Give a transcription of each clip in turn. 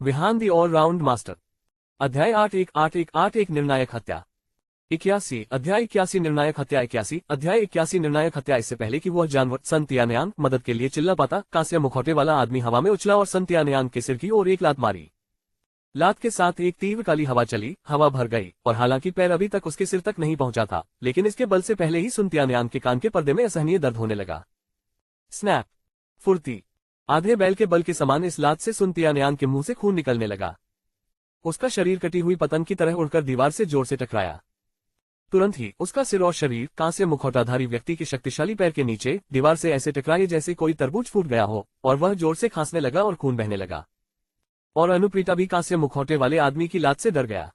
विहान दी all-round master. अध्याय 8.1.8.1 निर्णायक हत्या। 81 अध्याय 81 निर्णायक हत्या। 81 अध्याय 81 निर्णायक हत्या। इससे पहले कि वह जानवर संतियानयांग मदद के लिए चिल्ला पाता, कांस्य मुखौटे वाला आदमी हवा में उछला और संतियानयांग के सिर की ओर एक लात मारी। लात के साथ एक तीव्र काली हवा चली, हवा भर गई, और हालांकि पैर अभी तक उसके सिर तक नहीं पहुंचा था, लेकिन इसके बल से पहले ही सुनतियानयांग के कान के पर्दे में असहनीय दर्द होने लगा। स्नैप, फुर्ती। आधे बैल के बल के समान इस लात से सुनतियानयांग के मुंह से खून निकलने लगा। उसका शरीर कटी हुई पतंग की तरह उड़कर दीवार से जोर से टकराया। तुरंत ही उसका सिर और शरीर कांस्य मुखौटाधारी व्यक्ति के शक्तिशाली पैर के नीचे दीवार से ऐसे टकराए जैसे कोई तरबूज फूट गया हो, और वह जोर से खांसने लगा और खून बहने लगा। और अनुप्रीता भी कांस्य मुखौटे वाले आदमी की लात से डर गया।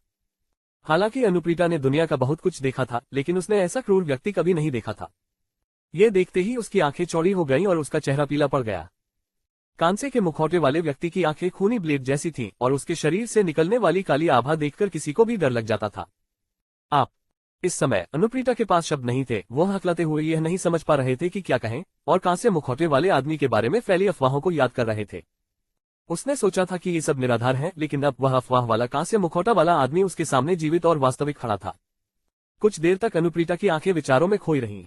हालांकि अनुप्रीता ने दुनिया का बहुत कुछ देखा था, लेकिन उसने ऐसा क्रूर व्यक्ति कभी नहीं देखा था। यह देखते ही उसकी आंखें चौड़ी हो गईं और उसका चेहरा पीला पड़ गया। कांसे के मुखौटे वाले व्यक्ति की आंखें खूनी ब्लेड जैसी थीं, और उसके शरीर से निकलने वाली काली आभा देखकर किसी को भी डर लग जाता था। आप इस समय अनुप्रीता के पास शब्द नहीं थे। वह हकलाते हुए यह नहीं समझ पा रहे थे कि क्या कहें, और कांस्य मुखौटे वाले आदमी के बारे में फैली अफवाहों को याद कर रहे थे। उसने सोचा था कि ये सब निराधार है, लेकिन अब वह अफवाह वाला कांस्य मुखौटा वाला आदमी उसके सामने जीवित और वास्तविक खड़ा था। कुछ देर तक अनुप्रीता की आंखें विचारों में खोई रहीं,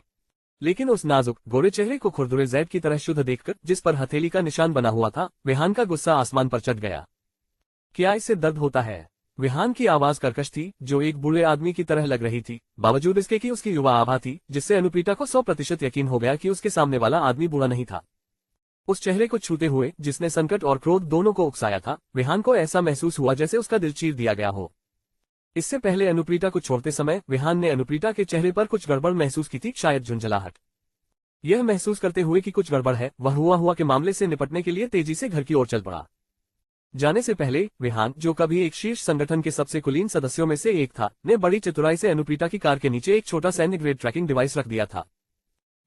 लेकिन उस नाजुक गोरे चेहरे को खुरदुरे जैद की तरह शुद्ध देखकर, जिस पर हथेली का निशान बना हुआ था, विहान का गुस्सा आसमान पर चढ़ गया। क्या इससे दर्द होता है? विहान की आवाज कर्कश थी, जो एक बूढ़े आदमी की तरह लग रही थी, बावजूद इसके कि उसकी युवा आभा थी, जिससे अनुप्रीता को 100% यकीन हो गया कि उसके सामने वाला आदमी बूढ़ा नहीं था। उस चेहरे को छूते हुए, जिसने संकट और क्रोध दोनों को उकसाया था, विहान को ऐसा महसूस हुआ जैसे उसका दिल चीर दिया गया हो। इससे पहले अनुप्रीता को छोड़ते समय विहान ने अनुप्रीता के चेहरे पर कुछ गड़बड़ महसूस की थी, शायद झुंझलाहट। यह महसूस करते हुए कि कुछ गड़बड़ है, वह हुआ के मामले से निपटने के लिए तेजी से घर की ओर चल पड़ा। जाने से पहले विहान, जो कभी एक शीर्ष संगठन के सबसे कुलीन सदस्यों में से एक था, ने बड़ी चतुराई से अनुप्रीता की कार के नीचे एक छोटा सैन्य ग्रेड ट्रैकिंग डिवाइस रख दिया था।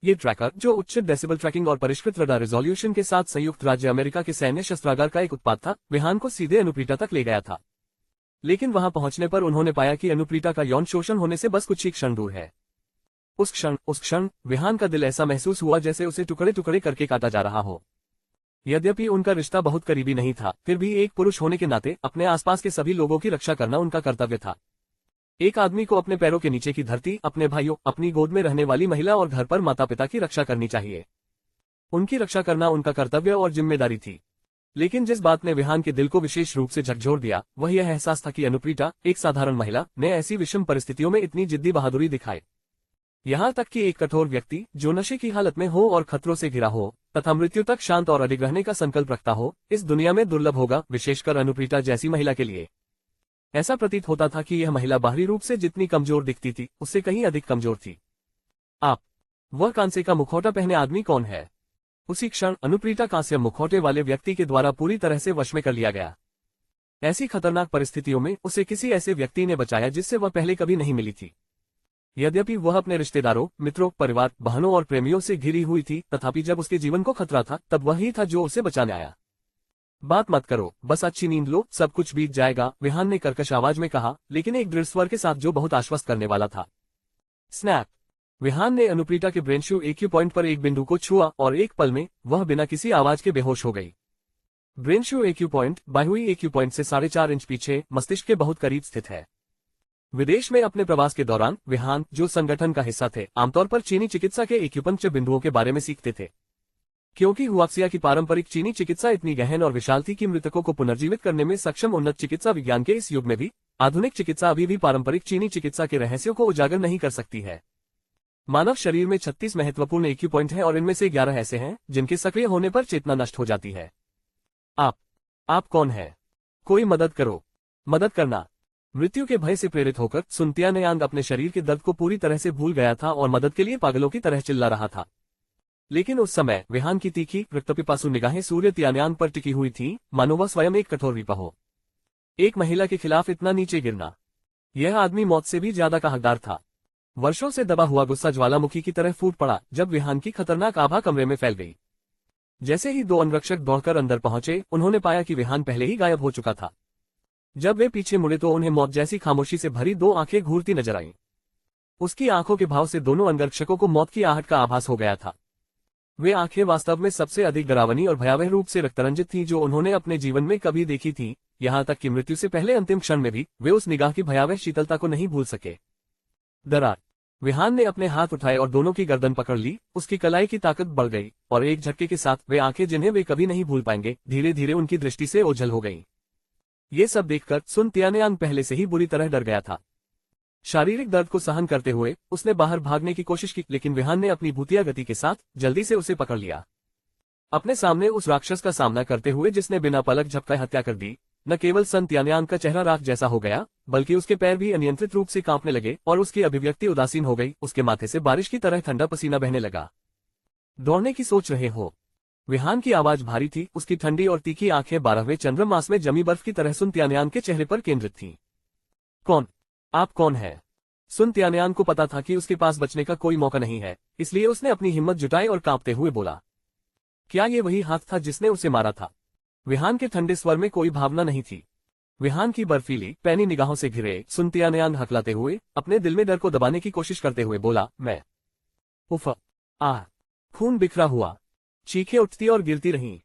ये ट्रैकर, जो उच्च डेसिबल ट्रैकिंग और परिष्कृत रडार रिजोल्यूशन के साथ संयुक्त राज्य अमेरिका के सैन्य शस्त्रागार का एक उत्पाद था, विहान को सीधे अनुप्रीता तक ले गया था। लेकिन वहां पहुंचने पर उन्होंने पाया कि अनुप्रीता का यौन शोषण होने से बस कुछ ही क्षण दूर है। उस क्षण विहान का दिल ऐसा महसूस हुआ जैसे उसे टुकड़े टुकड़े करके काटा जा रहा हो। यद्यपि उनका रिश्ता बहुत करीबी नहीं था, फिर भी एक पुरुष होने के नाते अपने आसपास के सभी लोगों की रक्षा करना उनका कर्तव्य था। एक आदमी को अपने पैरों के नीचे की धरती, अपने भाइयों, अपनी गोद में रहने वाली महिला और घर पर माता पिता की रक्षा करनी चाहिए। उनकी रक्षा करना उनका कर्तव्य और जिम्मेदारी थी। लेकिन जिस बात ने विहान के दिल को विशेष रूप से झकझोर दिया, वह यह एहसास था कि अनुप्रीता, एक साधारण महिला, ने ऐसी विषम परिस्थितियों में इतनी जिद्दी बहादुरी दिखाई। यहाँ तक कि एक कठोर व्यक्ति, जो नशे की हालत में हो और खतरों से घिरा हो, तथा मृत्यु तक शांत और अडिग रहने का संकल्प रखता हो, इस दुनिया में दुर्लभ होगा, विशेषकर अनुप्रीता जैसी महिला के लिए। ऐसा प्रतीत होता था कि यह महिला बाहरी रूप से जितनी कमजोर दिखती थी, उससे कहीं अधिक कमजोर थी। वह कांसे का मुखौटा पहने आदमी कौन है? उसी क्षण अनुप्रीता कांस्य मुखौटे वाले व्यक्ति के द्वारा पूरी तरह से वश में कर लिया गया। ऐसी खतरनाक परिस्थितियों में उसे किसी ऐसे व्यक्ति ने बचाया जिससे वह पहले कभी नहीं मिली थी। यद्यपि वह अपने रिश्तेदारों, मित्रों, परिवार, बहनों और प्रेमियों से घिरी हुई थी, तथापि जब उसके जीवन को खतरा था, तब वही था जो उसे बचाने आया। बात मत करो, बस अच्छी नींद लो, सब कुछ बीत जाएगा, विहान ने कर्कश आवाज में कहा, लेकिन एक दृढ़ स्वर के साथ जो बहुत आश्वस्त करने वाला था। स्नैप! विहान ने अनुप्रीता के ब्रेनशू एक्यू पॉइंट पर एक बिंदु को छुआ और एक पल में वह बिना किसी आवाज के बेहोश हो गई। ब्रेनशू एक्यू पॉइंट बाहुई एक्यू पॉइंट से 4.5 इंच पीछे मस्तिष्क के बहुत करीब स्थित है। विदेश में अपने प्रवास के दौरान विहान, जो संगठन का हिस्सा थे, आमतौर पर चीनी चिकित्सा के एक्यूपंक्चर बिंदुओं के बारे में सीखते थे। क्योंकि हुआक्सिया की पारंपरिक चीनी चिकित्सा इतनी गहन और विशाल थी कि मृतकों को पुनर्जीवित करने में सक्षम उन्नत चिकित्सा विज्ञान के इस युग में भी आधुनिक चिकित्सा अभी भी पारंपरिक चीनी चिकित्सा के रहस्यों को उजागर नहीं कर सकती है। मानव शरीर में 36 महत्वपूर्ण एक्यू पॉइंट हैं और इनमें से 11 ऐसे हैं जिनके सक्रिय होने पर चेतना नष्ट हो जाती है। आप कौन है? कोई मदद करो। मदद करना। मृत्यु के भय से प्रेरित होकर सुनतियानयांग अपने शरीर के दर्द को पूरी तरह से भूल गया था और मदद के लिए पागलों की तरह चिल्ला रहा था। लेकिन उस समय विहान की तीखी, रक्तपिपासु निगाहें सूर्य तियानयांग पर टिकी हुई थीं, मानो वह स्वयं एक कठोर रिपा हो। एक महिला के खिलाफ इतना नीचे गिरना। यह आदमी मौत से भी ज्यादा का हकदार था। वर्षों से दबा हुआ गुस्सा ज्वालामुखी की तरह फूट पड़ा जब विहान की खतरनाक आभा कमरे में फैल गई। जैसे ही 2 अंगरक्षक दौड़कर अंदर पहुंचे, उन्होंने पाया कि विहान पहले ही गायब हो चुका था। जब वे पीछे मुड़े तो उन्हें मौत जैसी खामोशी से भरी 2 आंखें घूरती नजर आईं। उसकी आंखों के भाव से दोनों अंगरक्षकों को मौत की आहट का आभास हो गया था। वे आंखें वास्तव में सबसे अधिक डरावनी और भयावह रूप से रक्तरंजित थीं जो उन्होंने अपने जीवन में कभी देखी थी। यहाँ तक कि मृत्यु से पहले अंतिम क्षण में भी वे उस निगाह की भयावह शीतलता को नहीं भूल सके। दरार। विहान ने अपने हाथ उठाए और दोनों की गर्दन पकड़ ली, उसकी कलाई की ताकत बढ़ गई और एक झटके के साथ वे आंखें जिन्हें वे कभी नहीं भूल पाएंगे धीरे धीरे उनकी दृष्टि से ओझल हो गईं। ये सब देखकर सुन तियानयान पहले से ही बुरी तरह डर गया था। शारीरिक दर्द को सहन करते हुए उसने बाहर भागने की कोशिश की, लेकिन विहान ने अपनी भूतिया गति के साथ जल्दी से उसे पकड़ लिया। अपने सामने उस राक्षस का सामना करते हुए जिसने बिना पलक झपकाए हत्या कर दी, न केवल सन तियानयान का चेहरा राख जैसा हो गया, बल्कि उसके पैर भी अनियंत्रित रूप से कांपने लगे और उसकी अभिव्यक्ति उदासीन हो गई। उसके माथे से बारिश की तरह ठंडा पसीना बहने लगा। दौड़ने की सोच रहे हो? विहान की आवाज भारी थी, उसकी ठंडी और तीखी आंखें 12वें चंद्रमास में जमी बर्फ की तरह सुन तियानयान के चेहरे पर केंद्रित थीं। कौन? आप कौन है? सुन तियानयान को पता था कि उसके पास बचने का कोई मौका नहीं है, इसलिए उसने अपनी हिम्मत जुटाई और कांपते हुए बोला, क्या ये वही हाथ था जिसने उसे मारा था? विहान के ठंडे स्वर में कोई भावना नहीं थी। विहान की बर्फीली पैनी निगाहों से घिरे सुन तियानयान हकलाते हुए अपने दिल में डर को दबाने की कोशिश करते हुए बोला, मैं। उफ! आह! खून बिखरा हुआ। चीखें उठती और गिरती रहीं।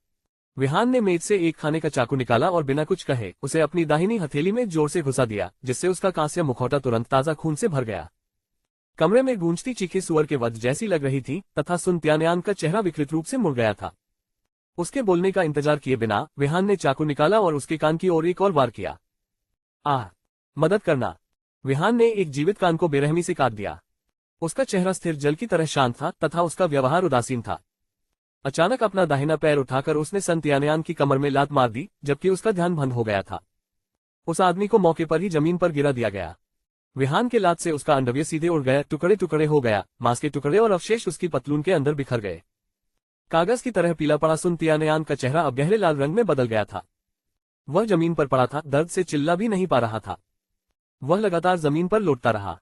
विहान ने मेज से एक खाने का चाकू निकाला और बिना कुछ कहे उसे अपनी दाहिनी हथेली में जोर से घुसा दिया, जिससे उसका कांस्य मुखौटा तुरंत ताजा खून से भर गया। कमरे में गूंजती चीखें सुअर के वध जैसी लग रही थी तथा सुन तियानयान का चेहरा विकृत रूप से मुड़ गया था। उसके बोलने का इंतजार किए बिना विहान ने चाकू निकाला और उसके कान की ओर एक और वार किया। आह! मदद करना! विहान ने एक जीवित कान को बेरहमी से काट दिया। उसका चेहरा स्थिर जल की तरह शांत था तथा उसका व्यवहार उदासीन था। अचानक अपना दाहिना पैर उठाकर उसने सन तियानयान की कमर में लात मार दी, जबकि उसका ध्यान भंग हो गया था। उस आदमी को मौके पर ही जमीन पर गिरा दिया गया। विहान के लात से उसका अंडव्य सीधे उड़ गया, टुकड़े टुकड़े हो गया, मांस के टुकड़े और अवशेष उसकी पतलून के अंदर बिखर गए। कागज की तरह पीला पड़ा सुन तियानयान का चेहरा अब गहरे लाल रंग में बदल गया था। वह जमीन पर पड़ा था, दर्द से चिल्ला भी नहीं पा रहा था। वह लगातार जमीन पर लौटता रहा।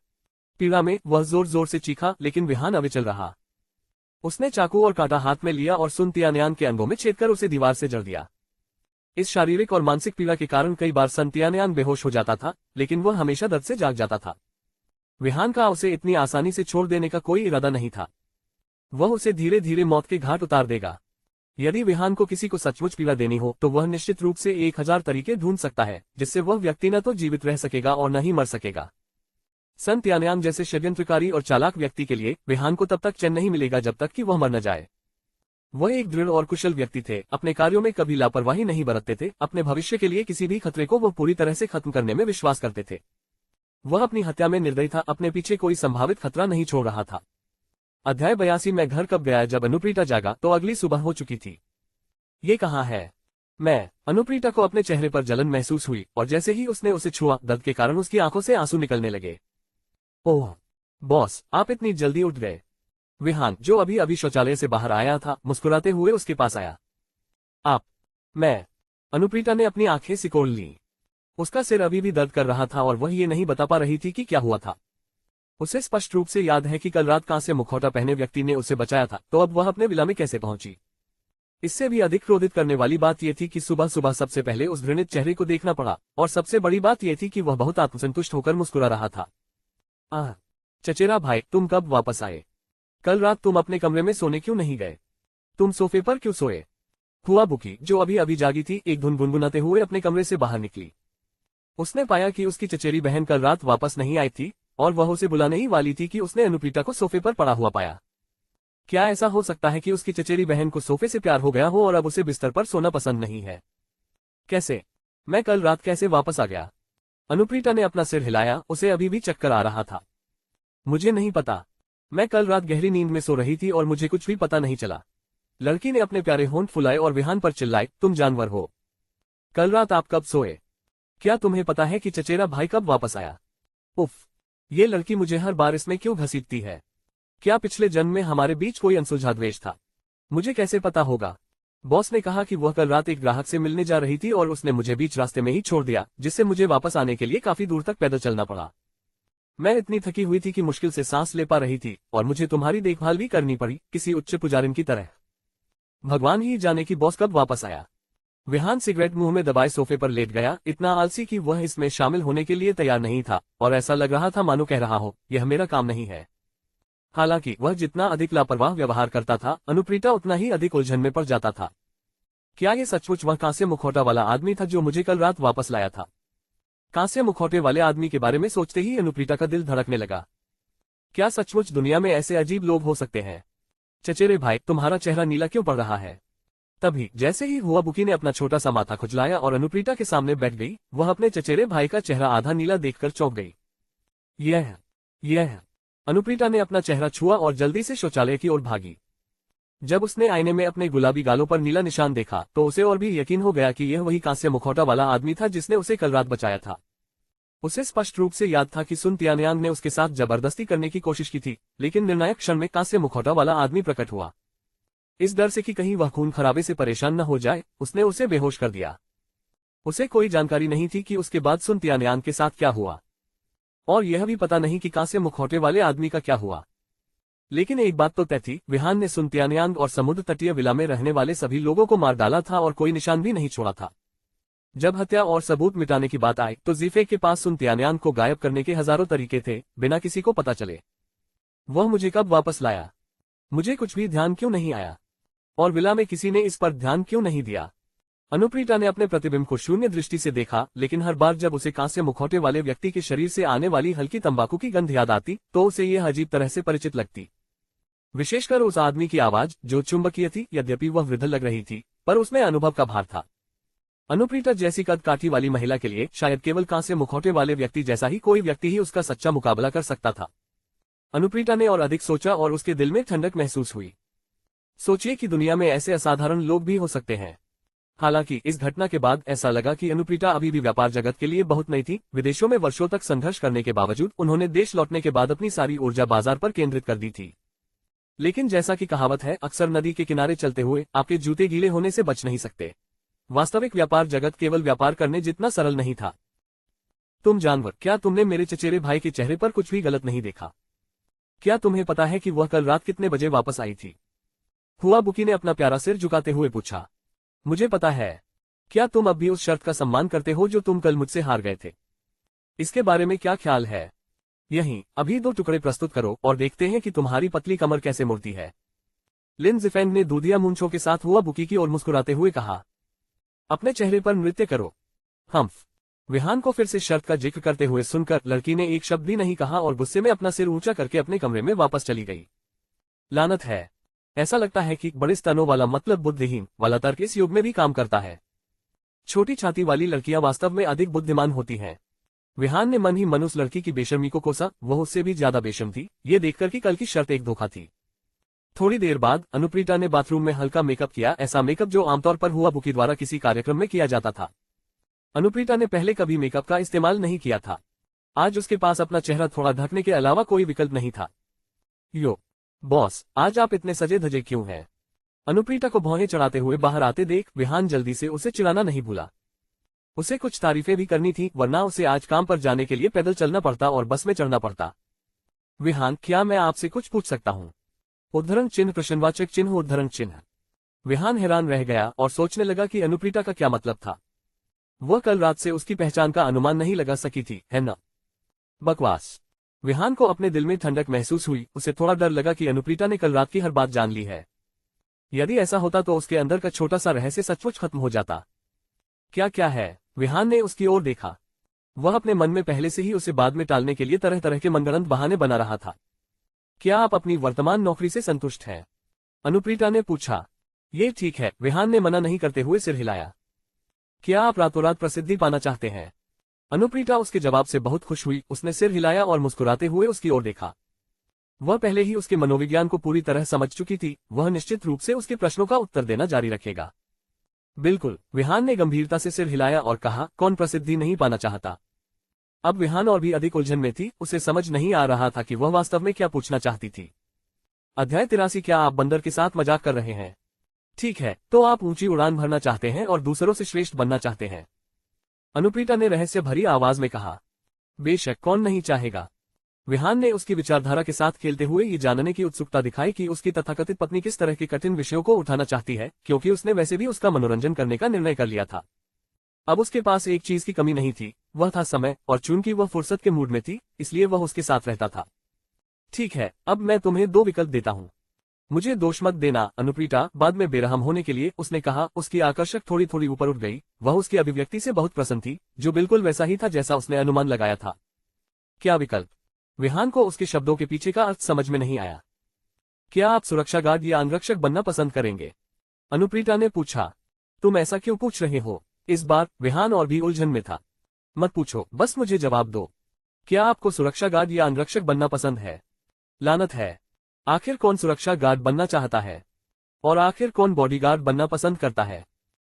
पीड़ा में वह जोर जोर से चीखा, लेकिन विहान अविचल रहा। उसने चाकू और कांटा हाथ में लिया और सुन तियानयान के अंगों में छेदकर उसे दीवार से जड़ दिया। इस शारीरिक और मानसिक पीड़ा के कारण कई बार सन तियानयान बेहोश हो जाता था, लेकिन वह हमेशा दर्द से जाग जाता था। विहान का उसे इतनी आसानी से छोड़ देने का कोई इरादा नहीं था। वह उसे धीरे धीरे मौत के घाट उतार देगा। यदि विहान को किसी को सचमुच पीड़ा देनी हो तो वह निश्चित रूप से 1000 तरीके ढूंढ सकता है, जिससे वह व्यक्ति न तो जीवित रह सकेगा और न ही मर सकेगा। सन तियानयान जैसे षड्यंत्रकारी और चालाक व्यक्ति के लिए विहान को तब तक चैन नहीं मिलेगा जब तक कि वह मर न जाए। वह एक दृढ़ और कुशल व्यक्ति थे, अपने कार्यों में कभी लापरवाही नहीं बरतते थे, अपने भविष्य के लिए किसी भी खतरे को वह पूरी तरह से खत्म करने में विश्वास करते थे। वह अपनी हत्या में निर्दयी था, अपने पीछे कोई संभावित खतरा नहीं छोड़ रहा था। अध्याय 82 में घर कब गया? जब अनुप्रीता जागा तो अगली सुबह हो चुकी थी। ये कहाँ है? मैं। अनुप्रीता को अपने चेहरे पर जलन महसूस हुई और जैसे ही उसने उसे छुआ, दर्द के कारण उसकी आंखों से आंसू निकलने लगे। ओह बॉस, आप इतनी जल्दी उठ गए। विहान, जो अभी अभी शौचालय से बाहर आया था, मुस्कुराते हुए उसके पास आया। आप? मैं। अनुप्रीता ने अपनी आंखें सिकोड़ लीं। उसका सिर अभी भी दर्द कर रहा था और वह ये नहीं बता पा रही थी कि क्या हुआ था। उसे स्पष्ट रूप से याद है कि कल रात कांस्य मुखौटा पहने व्यक्ति ने उसे बचाया था, तो अब वह अपने विला में कैसे पहुंची? इससे भी अधिक क्रोधित करने वाली बात यह थी कि सुबह सुबह सबसे पहले उस घृणित चेहरे को देखना पड़ा, और सबसे बड़ी बात यह थी कि वह बहुत आत्मसंतुष्ट होकर मुस्कुरा रहा था। आह! चचेरा भाई, तुम कब वापस आए? कल रात तुम अपने कमरे में सोने क्यों नहीं गए? तुम सोफे पर क्यों सोए? हुआ बुकी, जो अभी अभी जागी थी, एक धुन गुनगुनाते हुए अपने कमरे से बाहर निकली। उसने पाया कि उसकी चचेरी बहन कल रात वापस नहीं आई थी, और वह उसे बुलाने ही वाली थी कि उसने अनुप्रीता को सोफे पर पड़ा हुआ पाया। क्या ऐसा हो सकता है कि उसकी चचेरी बहन को सोफे से प्यार हो गया हो और अब उसे बिस्तर पर सोना पसंद नहीं है? कैसे? मैं कल रात कैसे वापस आ गया? अनुप्रीता ने अपना सिर हिलाया, उसे अभी भी चक्कर आ रहा था। मुझे नहीं पता। मैं कल रात गहरी नींद में सो रही थी और मुझे कुछ भी पता नहीं चला। लड़की ने अपने प्यारे होंठ फुलाए और विहान पर चिल्लाई, तुम जानवर हो। कल रात आप कब सोए? क्या तुम्हें पता है कि चचेरा भाई कब वापस आया? उफ! ये लड़की मुझे हर बार इसमें क्यों घसीटती है? क्या पिछले जन्म में हमारे बीच कोई अनसुलझा द्वेष था? मुझे कैसे पता होगा? बॉस ने कहा कि वह कल रात एक ग्राहक से मिलने जा रही थी और उसने मुझे बीच रास्ते में ही छोड़ दिया, जिससे मुझे वापस आने के लिए काफी दूर तक पैदल चलना पड़ा। मैं इतनी थकी हुई थी कि मुश्किल से सांस ले पा रही थी, और मुझे तुम्हारी देखभाल भी करनी पड़ी, किसी उच्च पुजारिन की तरह। भगवान ही जाने कि बॉस कब वापस आया। विहान सिगरेट मुंह में दबाए सोफे पर लेट गया, इतना आलसी कि वह इसमें शामिल होने के लिए तैयार नहीं था, और ऐसा लग रहा था मानो कह रहा हो, यह मेरा काम नहीं है। हालांकि वह जितना अधिक लापरवाह व्यवहार करता था, अनुप्रीता उतना ही अधिक उलझन में पड़ जाता था। क्या ये सचमुच वह कांस्य मुखौटा वाला आदमी था जो मुझे कल रात वापस लाया था? कांस्य मुखौटे वाले आदमी के बारे में सोचते ही अनुप्रीता का दिल धड़कने लगा। क्या सचमुच दुनिया में ऐसे अजीब लोग हो सकते हैं? चचेरे भाई, तुम्हारा चेहरा नीला क्यों पड़ रहा है? तभी जैसे ही हुआ बुकी ने अपना छोटा सा माथा खुजलाया और अनुप्रीता के सामने बैठ गई, वह अपने चचेरे भाई का चेहरा आधा नीला देखकर चौंक गई। यह अनुप्रीता ने अपना चेहरा छुआ और जल्दी से शौचालय की ओर भागी। जब उसने आईने में अपने गुलाबी गालों पर नीला निशान देखा तो उसे और भी यकीन हो गया कि यह वही कांस्य मुखौटा वाला आदमी था जिसने उसे कल रात बचाया था। उसे स्पष्ट रूप से याद था कि सुन तियानयांग ने उसके साथ जबरदस्ती करने की कोशिश की थी, लेकिन निर्णायक क्षण में कांस्य मुखौटा वाला आदमी प्रकट हुआ। इस डर से कि कहीं वह खून खराबे से परेशान न हो जाए, उसने उसे बेहोश कर दिया। उसे कोई जानकारी नहीं थी कि उसके बाद सुन तियानयांग के साथ क्या हुआ, और यह भी पता नहीं कि कांस्य मुखौटे वाले आदमी का क्या हुआ। लेकिन एक बात तो तय थी, विहान ने सुन तियानयांग और समुद्र तटीय विला में रहने वाले सभी लोगों को मार डाला था और कोई निशान भी नहीं छोड़ा था। जब हत्या और सबूत मिटाने की बात आई तो जीफे के पास सुन तियानयांग को गायब करने के हजारों तरीके थे, बिना किसी को पता चले। वह मुझे कब वापस लाया? मुझे कुछ भी ध्यान क्यों नहीं आया? और विला में किसी ने इस पर ध्यान क्यों नहीं दिया? अनुप्रीता ने अपने प्रतिबिंब को शून्य दृष्टि से देखा, लेकिन हर बार जब उसे कांस्य मुखौटे वाले व्यक्ति के शरीर से आने वाली हल्की तंबाकू की गंध याद आती तो उसे यह अजीब तरह से परिचित लगती। विशेषकर उस आदमी की आवाज जो चुंबकीय थी। यद्यपि वह वृद्ध लग रही थी, पर उसमें अनुभव का भार था। अनुप्रीता जैसी कद काठी वाली महिला के लिए शायद केवल कांस्य मुखौटे वाले व्यक्ति जैसा ही कोई व्यक्ति ही उसका सच्चा मुकाबला कर सकता था। अनुप्रीता ने और अधिक सोचा और उसके दिल में ठंडक महसूस हुई। सोचिए कि दुनिया में ऐसे असाधारण लोग भी हो सकते हैं। हालांकि इस घटना के बाद ऐसा लगा कि अनुप्रीता अभी भी व्यापार जगत के लिए बहुत नई थी। विदेशों में वर्षों तक संघर्ष करने के बावजूद उन्होंने देश लौटने के बाद अपनी सारी ऊर्जा बाजार पर केंद्रित कर दी थी। लेकिन जैसा कि कहावत है, अक्सर नदी के किनारे चलते हुए आपके जूते गीले होने से बच नहीं सकते। वास्तविक व्यापार जगत केवल व्यापार करने जितना सरल नहीं था। तुम जानवर, क्या तुमने मेरे चचेरे भाई के चेहरे पर कुछ भी गलत नहीं देखा? क्या तुम्हें पता है कि वह कल रात कितने बजे वापस आई थी? हुआ बुकी ने अपना प्यारा सिर झुकाते हुए पूछा। मुझे पता है। क्या तुम अब भी उस शर्त का सम्मान करते हो जो तुम कल मुझसे हार गए थे? इसके बारे में क्या ख्याल है? यहीं अभी 2 टुकड़े प्रस्तुत करो और देखते हैं कि तुम्हारी पतली कमर कैसे मुड़ती है। लिन जिफेंग ने दूधिया मूंछों के साथ हुआ बुकी की ओर मुस्कुराते हुए कहा। अपने चेहरे पर नृत्य करो। हम्फ। विहान को फिर से शर्त का जिक्र करते हुए सुनकर लड़की ने एक शब्द भी नहीं कहा और गुस्से में अपना सिर ऊंचा करके अपने कमरे में वापस चली गई। लानत है। ऐसा लगता है कि बड़े स्तनों वाला मतलब बुद्धिहीन वाला तर्क इस युग में भी काम करता है। छोटी छाती वाली लड़कियां वास्तव में अधिक बुद्धिमान होती हैं। विहान ने मन ही मन उस लड़की की बेशर्मी को कोसा। वह उससे भी ज्यादा बेशर्म थी, ये देखकर कि कल की शर्त एक धोखा थी। थोड़ी देर बाद अनुप्रीता ने बाथरूम में हल्का मेकअप किया, ऐसा मेकअप जो आमतौर पर हुआ बुकी द्वारा किसी कार्यक्रम में किया जाता था। अनुप्रीता ने पहले कभी मेकअप का इस्तेमाल नहीं किया था। आज उसके पास अपना चेहरा थोड़ा ढकने के अलावा कोई विकल्प नहीं था। यो बॉस, आज आप इतने सजे धजे क्यों हैं? अनुप्रीता को भौहें चढ़ाते हुए बाहर आते देख विहान जल्दी से उसे चिढ़ाना नहीं भूला। उसे कुछ तारीफें भी करनी थी, वरना उसे आज काम पर जाने के लिए पैदल चलना पड़ता और बस में चढ़ना पड़ता। विहान, क्या मैं आपसे कुछ पूछ सकता हूँ? उद्धरण चिन्ह प्रश्नवाचक चिन्ह उद्धरण चिन्ह। विहान हैरान रह गया और सोचने लगा कि अनुप्रीता का क्या मतलब था। वह कल रात से उसकी पहचान का अनुमान नहीं लगा सकी थी, है ना? बकवास। विहान को अपने दिल में ठंडक महसूस हुई। उसे थोड़ा डर लगा कि अनुप्रीता ने कल रात की हर बात जान ली है। यदि ऐसा होता तो उसके अंदर का छोटा सा रहस्य सचमुच खत्म हो जाता। क्या है? विहान ने उसकी ओर देखा। वह अपने मन में पहले से ही उसे बाद में टालने के लिए तरह तरह के मनगढ़ंत बहाने बना रहा था। क्या आप अपनी वर्तमान नौकरी से संतुष्ट हैं? अनुप्रीता ने पूछा। ये ठीक है, विहान ने मना नहीं करते हुए सिर हिलाया। क्या आप रातों रात प्रसिद्धि पाना चाहते हैं? अनुप्रीता उसके जवाब से बहुत खुश हुई। उसने सिर हिलाया और मुस्कुराते हुए उसकी ओर देखा। वह पहले ही उसके मनोविज्ञान को पूरी तरह समझ चुकी थी। वह निश्चित रूप से उसके प्रश्नों का उत्तर देना जारी रखेगा। बिल्कुल, विहान ने गंभीरता से सिर हिलाया और कहा, कौन प्रसिद्धि नहीं पाना चाहता? अब विहान और भी अधिक उलझन में थी। उसे समझ नहीं आ रहा था कि वह वास्तव में क्या पूछना चाहती थी। अध्याय 83। क्या आप बंदर के साथ मजाक कर रहे हैं? ठीक है, तो आप ऊंची उड़ान भरना चाहते हैं और दूसरों से श्रेष्ठ बनना चाहते हैं? अनुप्रीता ने रहस्य भरी आवाज में कहा। बेशक, कौन नहीं चाहेगा? विहान ने उसकी विचारधारा के साथ खेलते हुए ये जानने की उत्सुकता दिखाई कि उसकी तथाकथित पत्नी किस तरह के कठिन विषयों को उठाना चाहती है, क्योंकि उसने वैसे भी उसका मनोरंजन करने का निर्णय कर लिया था। अब उसके पास एक चीज की कमी नहीं थी, वह था समय, और चूंकि वह फुर्सत के मूड में थी, इसलिए वह उसके साथ रहता था। ठीक है, अब मैं तुम्हें 2 विकल्प देता हूँ। मुझे दोष मत देना अनुप्रीता, बाद में बेरहम होने के लिए उसने कहा। उसकी आकर्षक थोड़ी थोड़ी ऊपर उठ गई। वह उसकी अभिव्यक्ति से बहुत प्रसन्न थी, जो बिल्कुल वैसा ही था जैसा उसने अनुमान लगाया था। क्या विकल्प? विहान को उसके शब्दों के पीछे का अर्थ समझ में नहीं आया। क्या आप सुरक्षा गार्ड या अंगरक्षक बनना पसंद करेंगे? अनुप्रीता ने पूछा। तुम ऐसा क्यों पूछ रहे हो? इस बार विहान और भी उलझन में था। मत पूछो, बस मुझे जवाब दो। क्या आपको सुरक्षा गार्ड या अंगरक्षक बनना पसंद है? लानत है, आखिर कौन सुरक्षा गार्ड बनना चाहता है और आखिर कौन बॉडीगार्ड बनना पसंद करता है?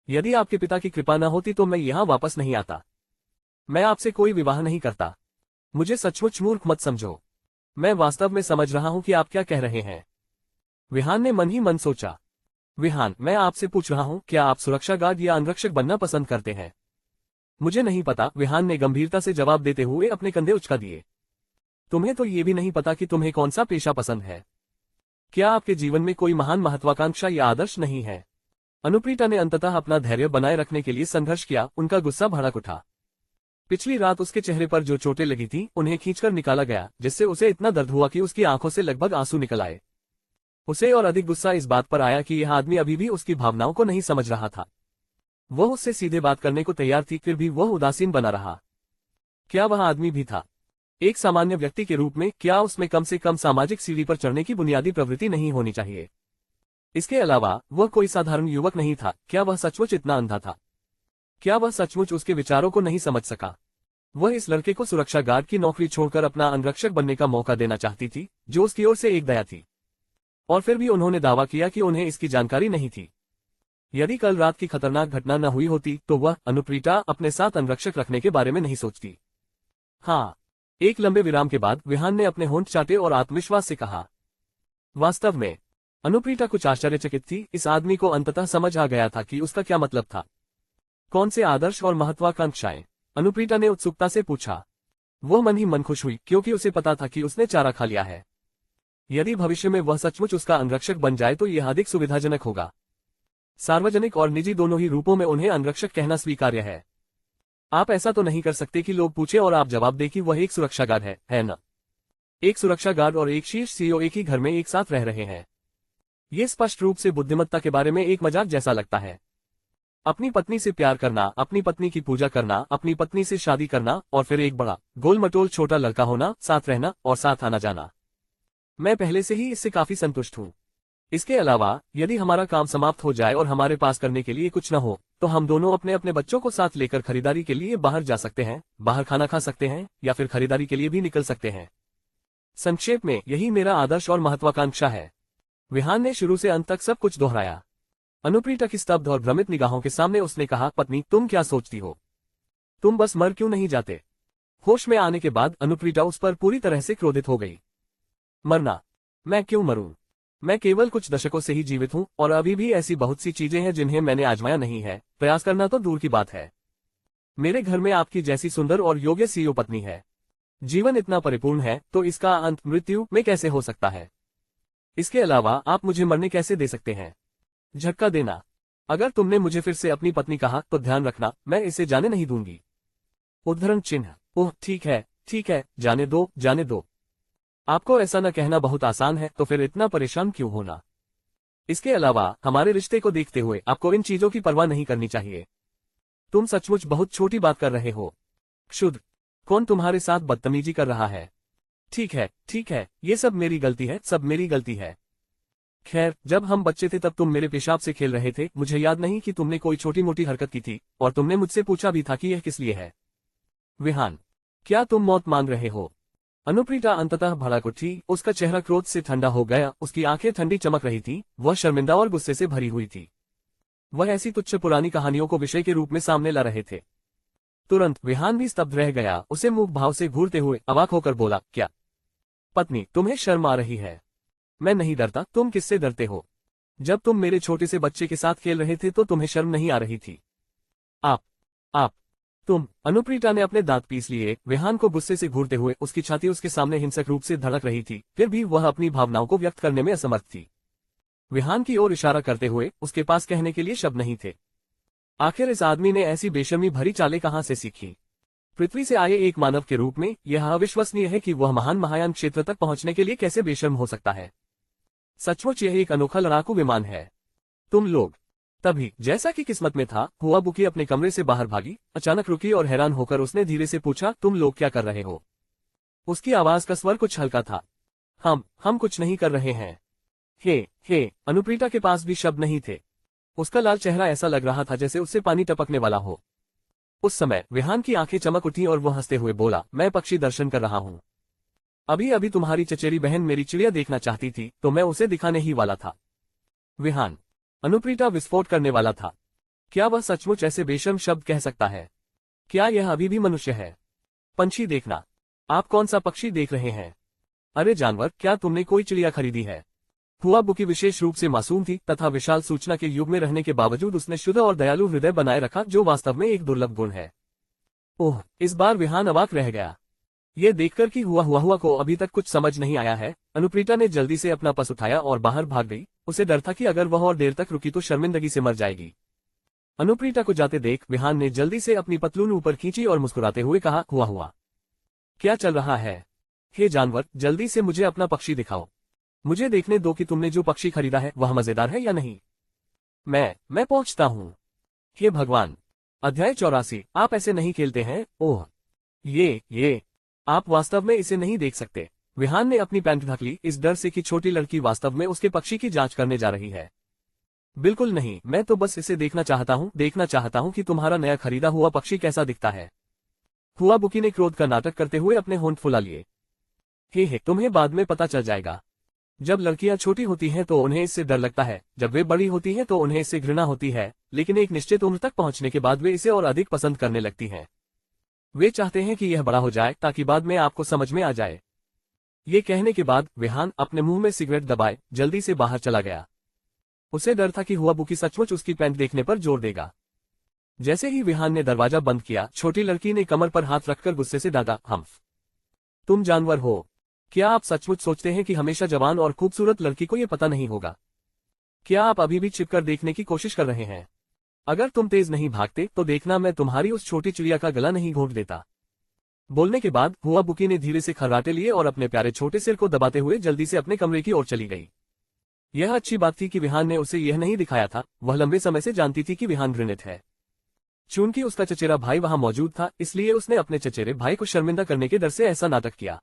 यदि आपके पिता की कृपा न होती तो मैं यहाँ वापस नहीं आता। मैं आपसे कोई विवाह नहीं करता। मुझे सचमुच मूर्ख मत समझो। मैं वास्तव में समझ रहा हूँ कि आप क्या कह रहे हैं। विहान ने मन ही मन सोचा। विहान, मैं आपसे पूछ रहा हूँ, क्या आप सुरक्षा गार्ड या अंगरक्षक बनना पसंद करते हैं? मुझे नहीं पता, विहान ने गंभीरता से जवाब देते हुए अपने कंधे उचका दिए। तुम्हें तो ये भी नहीं पता कि तुम्हें कौन सा पेशा पसंद है। क्या आपके जीवन में कोई महान महत्वाकांक्षा या आदर्श नहीं है? अनुप्रीता ने अंततः अपना धैर्य बनाए रखने के लिए संघर्ष किया। उनका गुस्सा भड़क उठा। पिछली रात उसके चेहरे पर जो चोटें लगी थी उन्हें खींचकर निकाला गया, जिससे उसे इतना दर्द हुआ कि उसकी आंखों से लगभग आंसू निकल आए। उसे और अधिक गुस्सा इस बात पर आया कि यह आदमी अभी भी उसकी भावनाओं को नहीं समझ रहा था। वह उससे सीधे बात करने को तैयार थी, फिर भी वह उदासीन बना रहा। क्या वह आदमी भी था एक सामान्य व्यक्ति के रूप में? क्या उसमें कम से कम सामाजिक सीढ़ी पर चढ़ने की बुनियादी प्रवृत्ति नहीं होनी चाहिए? इसके अलावा वह कोई साधारण युवक नहीं था। क्या वह सचमुच इतना अंधा था? क्या वह सचमुच उसके विचारों को नहीं समझ सका? वह इस लड़के को सुरक्षा गार्ड की नौकरी छोड़कर अपना अंगरक्षक बनने का मौका देना चाहती थी, जो उसकी ओर से एक दया थी। और फिर भी उन्होंने दावा किया कि उन्हें इसकी जानकारी नहीं थी। यदि कल रात की खतरनाक घटना न हुई होती तो वह अनुप्रीता अपने साथ अंगरक्षक रखने के बारे में नहीं सोचती। हाँ। एक लंबे विराम के बाद विहान ने अपने होंठ चाटे और आत्मविश्वास से कहा। वास्तव में अनुप्रीता कुछ आश्चर्यचकित थी। इस आदमी को अंततः समझ आ गया था कि उसका क्या मतलब था। कौन से आदर्श और महत्वाकांक्षाएं? अनुप्रीता ने उत्सुकता से पूछा। वो मन ही मन खुश हुई, क्योंकि उसे पता था कि उसने चारा खा लिया है। यदि भविष्य में वह सचमुच उसका अंगरक्षक बन जाए तो यह अधिक सुविधाजनक होगा। सार्वजनिक और निजी दोनों ही रूपों में उन्हें अंगरक्षक कहना स्वीकार्य है। आप ऐसा तो नहीं कर सकते कि लोग पूछे और आप जवाब दें कि वह एक सुरक्षा गार्ड है न? एक सुरक्षा गार्ड और एक शीर्ष सीईओ एक ही घर में एक साथ रह रहे हैं। ये स्पष्ट रूप से बुद्धिमत्ता के बारे में एक मजाक जैसा लगता है। अपनी पत्नी से प्यार करना, अपनी पत्नी की पूजा करना, अपनी पत्नी से शादी करना और फिर एक बड़ा गोल मटोल छोटा लड़का होना, साथ रहना और साथ आना जाना। मैं पहले से ही इससे काफी संतुष्ट हूँ। इसके अलावा यदि हमारा काम समाप्त हो जाए और हमारे पास करने के लिए कुछ न हो तो हम दोनों अपने अपने बच्चों को साथ लेकर खरीदारी के लिए बाहर जा सकते हैं, बाहर खाना खा सकते हैं या फिर खरीदारी के लिए भी निकल सकते हैं। संक्षेप में यही मेरा आदर्श और महत्वाकांक्षा है। विहान ने शुरू से अंत तक सब कुछ दोहराया। अनुप्रीता की स्तब्ध और भ्रमित निगाहों के सामने उसने कहा, पत्नी तुम क्या सोचती हो? तुम बस मर क्यों नहीं जाते? होश में आने के बाद अनुप्रीता उस पर पूरी तरह से क्रोधित हो गई। मरना? मैं क्यों मरूं? मैं केवल कुछ दशकों से ही जीवित हूं और अभी भी ऐसी बहुत सी चीजें हैं जिन्हें मैंने आजमाया नहीं है। प्रयास करना तो दूर की बात है। मेरे घर में आपकी जैसी सुंदर और योग्य सीईओ पत्नी है। जीवन इतना परिपूर्ण है तो इसका अंत मृत्यु में कैसे हो सकता है? इसके अलावा आप मुझे मरने कैसे दे सकते हैं? झटका देना। अगर तुमने मुझे फिर से अपनी पत्नी कहा तो ध्यान रखना, मैं इसे जाने नहीं दूंगी। उद्धरण चिन्ह। ओह ठीक है, जाने दो, जाने दो। आपको ऐसा न कहना बहुत आसान है, तो फिर इतना परेशान क्यों होना? इसके अलावा हमारे रिश्ते को देखते हुए आपको इन चीजों की परवाह नहीं करनी चाहिए। तुम सचमुच बहुत छोटी बात कर रहे हो। क्षुद्र। कौन तुम्हारे साथ बदतमीजी कर रहा है? ठीक है, ये सब मेरी गलती है, सब मेरी गलती है। खैर, जब हम बच्चे थे तब तुम मेरे पेशाब से खेल रहे थे। मुझे याद नहीं कि तुमने कोई छोटी मोटी हरकत की थी और तुमने मुझसे पूछा भी था कि यह किस लिए है। विहान, क्या तुम मौत मांग रहे हो? अनुप्रीता अंततः भड़क उठी। उसका चेहरा क्रोध से ठंडा हो गया, उसकी आंखें ठंडी चमक रही थी। वह शर्मिंदा और गुस्से से भरी हुई थी। वह ऐसी तुच्छ पुरानी कहानियों को विषय के रूप में सामने ला रहे थे। तुरंत विहान भी स्तब्ध रह गया। उसे मुंह भाव से घूरते हुए अवाक होकर बोला, क्या पत्नी तुम्हें शर्म आ रही है? मैं नहीं डरता। तुम किससे डरते हो? जब तुम मेरे छोटे से बच्चे के साथ खेल रहे थे तो तुम्हें शर्म नहीं आ रही थी? आप तुम। अनुप्रीता ने अपने दांत पीस लिए। विहान को गुस्से से घूरते हुए उसकी छाती उसके सामने हिंसक रूप से धड़क रही थी, फिर भी वह अपनी भावनाओं को व्यक्त करने में असमर्थ थी। विहान की ओर इशारा करते हुए उसके पास कहने के लिए शब्द नहीं थे। आखिर इस आदमी ने ऐसी बेशर्मी भरी चालें कहां से सीखी? पृथ्वी से आए एक मानव के रूप में यह अविश्वसनीय है कि वह महान महायान क्षेत्र तक पहुंचने के लिए कैसे बेशर्म हो सकता है। सचमुच यह एक अनोखा लड़ाकू विमान है। तुम लोग। तभी जैसा कि किस्मत में था, हुआ बुकी अपने कमरे से बाहर भागी, अचानक रुकी और हैरान होकर उसने धीरे से पूछा, तुम लोग क्या कर रहे हो? उसकी आवाज का स्वर कुछ हल्का था। हम कुछ नहीं कर रहे हैं। हे, अनुप्रीता के पास भी शब्द नहीं थे। उसका लाल चेहरा ऐसा लग रहा था जैसे उससे पानी टपकने वाला हो। उस समय विहान की आंखें चमक उठी और वो हंसते हुए बोला, मैं पक्षी दर्शन कर रहा हूँ। अभी अभी तुम्हारी चचेरी बहन मेरी चिड़िया देखना चाहती थी तो मैं उसे दिखाने ही वाला था। विहान। अनुप्रीता विस्फोट करने वाला था। क्या वह सचमुच ऐसे बेशर्म शब्द कह सकता है? क्या यह अभी भी मनुष्य है? पंछी देखना। आप कौन सा पक्षी देख रहे हैं? अरे जानवर, क्या तुमने कोई चिड़िया खरीदी है? हुआ बुकी विशेष रूप से मासूम थी तथा विशाल सूचना के युग में रहने के बावजूद उसने शुद्ध और दयालु हृदय बनाए रखा, जो वास्तव में एक दुर्लभ गुण है। ओह, इस बार विहान अवाक रह गया। ये देखकर कि हुआ को अभी तक कुछ समझ नहीं आया है, अनुप्रीता ने जल्दी से अपना पर्स उठाया और बाहर भाग गई। उसे डर था कि अगर वह और देर तक रुकी तो शर्मिंदगी से मर जाएगी। अनुप्रीता को जाते देख विहान ने जल्दी से अपनी पतलून ऊपर खींची और मुस्कुराते हुए कहा, हुआ क्या चल रहा है? हे जानवर, जल्दी से मुझे अपना पक्षी दिखाओ। मुझे देखने दो कि तुमने जो पक्षी खरीदा है वह मजेदार है या नहीं। मैं पहुंचता हूँ। हे भगवान। अध्याय 84। आप ऐसे नहीं खेलते हैं। ओह, ये आप वास्तव में इसे नहीं देख सकते। विहान ने अपनी पैंट ढक ली, इस डर से कि छोटी लड़की वास्तव में उसके पक्षी की जांच करने जा रही है। बिल्कुल नहीं, मैं तो बस इसे देखना चाहता हूँ कि तुम्हारा नया खरीदा हुआ पक्षी कैसा दिखता है। हुआ बुकी ने क्रोध का नाटक करते हुए अपने होंठ फुला लिए। हे, तुम्हें बाद में पता चल जाएगा। जब लड़कियां छोटी होती हैं तो उन्हें इससे डर लगता है, जब वे बड़ी होती हैं तो उन्हें इससे घृणा होती है, लेकिन एक निश्चित उम्र तक पहुंचने के बाद वे इसे और अधिक पसंद करने लगती हैं। वे चाहते हैं कि यह बड़ा हो जाए ताकि बाद में आपको समझ में आ जाए। ये कहने के बाद विहान अपने मुंह में सिगरेट दबाए जल्दी से बाहर चला गया। उसे डर था कि हुआ बुकी सचमुच उसकी पैंट देखने पर जोर देगा। जैसे ही विहान ने दरवाजा बंद किया, छोटी लड़की ने कमर पर हाथ रखकर गुस्से से डांटा, हम्फ, तुम जानवर हो। क्या आप सचमुच सोचते हैं कि हमेशा जवान और खूबसूरत लड़की को यह पता नहीं होगा? क्या आप अभी भी छिपकर देखने की कोशिश कर रहे हैं? अगर तुम तेज नहीं भागते तो देखना मैं तुम्हारी उस छोटी चिड़िया का गला नहीं घोंट देता। बोलने के बाद हुआ बुकी ने धीरे से खर्राटे लिए और अपने प्यारे छोटे सिर को दबाते हुए जल्दी से अपने कमरे की ओर चली गई। यह अच्छी बात थी कि विहान ने उसे यह नहीं दिखाया था। वह लंबे समय से जानती थी कि विहान घृणित है। चूंकि उसका चचेरा भाई वहां मौजूद था, इसलिए उसने अपने चचेरे भाई को शर्मिंदा करने के डर से ऐसा नाटक किया।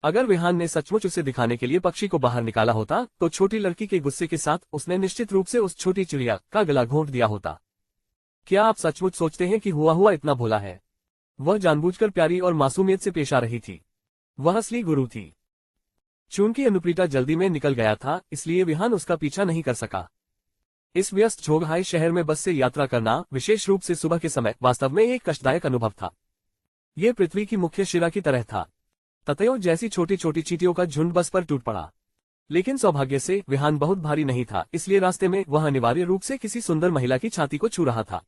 अगर विहान ने सचमुच उसे दिखाने के लिए पक्षी को बाहर निकाला होता तो छोटी लड़की के गुस्से के साथ उसने निश्चित रूप से उस छोटी चिड़िया का गला घोंट दिया होता। क्या आप सचमुच सोचते हैं कि हुआ इतना भोला है? वह जानबूझकर प्यारी और मासूमियत से पेश आ रही थी। वह असली गुरु थी। चूंकि अनुप्रीता जल्दी में निकल गया था, इसलिए विहान उसका पीछा नहीं कर सका। इस व्यस्त झोंगहाई शहर में बस से यात्रा करना, विशेष रूप से सुबह के समय, वास्तव में एक कष्टदायक अनुभव था। ये पृथ्वी की मुख्य शिरा की तरह था। ततयो जैसी छोटी छोटी चींटियों का झुंड बस पर टूट पड़ा। लेकिन सौभाग्य से विहान बहुत भारी नहीं था, इसलिए रास्ते में वह अनिवार्य रूप से किसी सुंदर महिला की छाती को छू रहा था।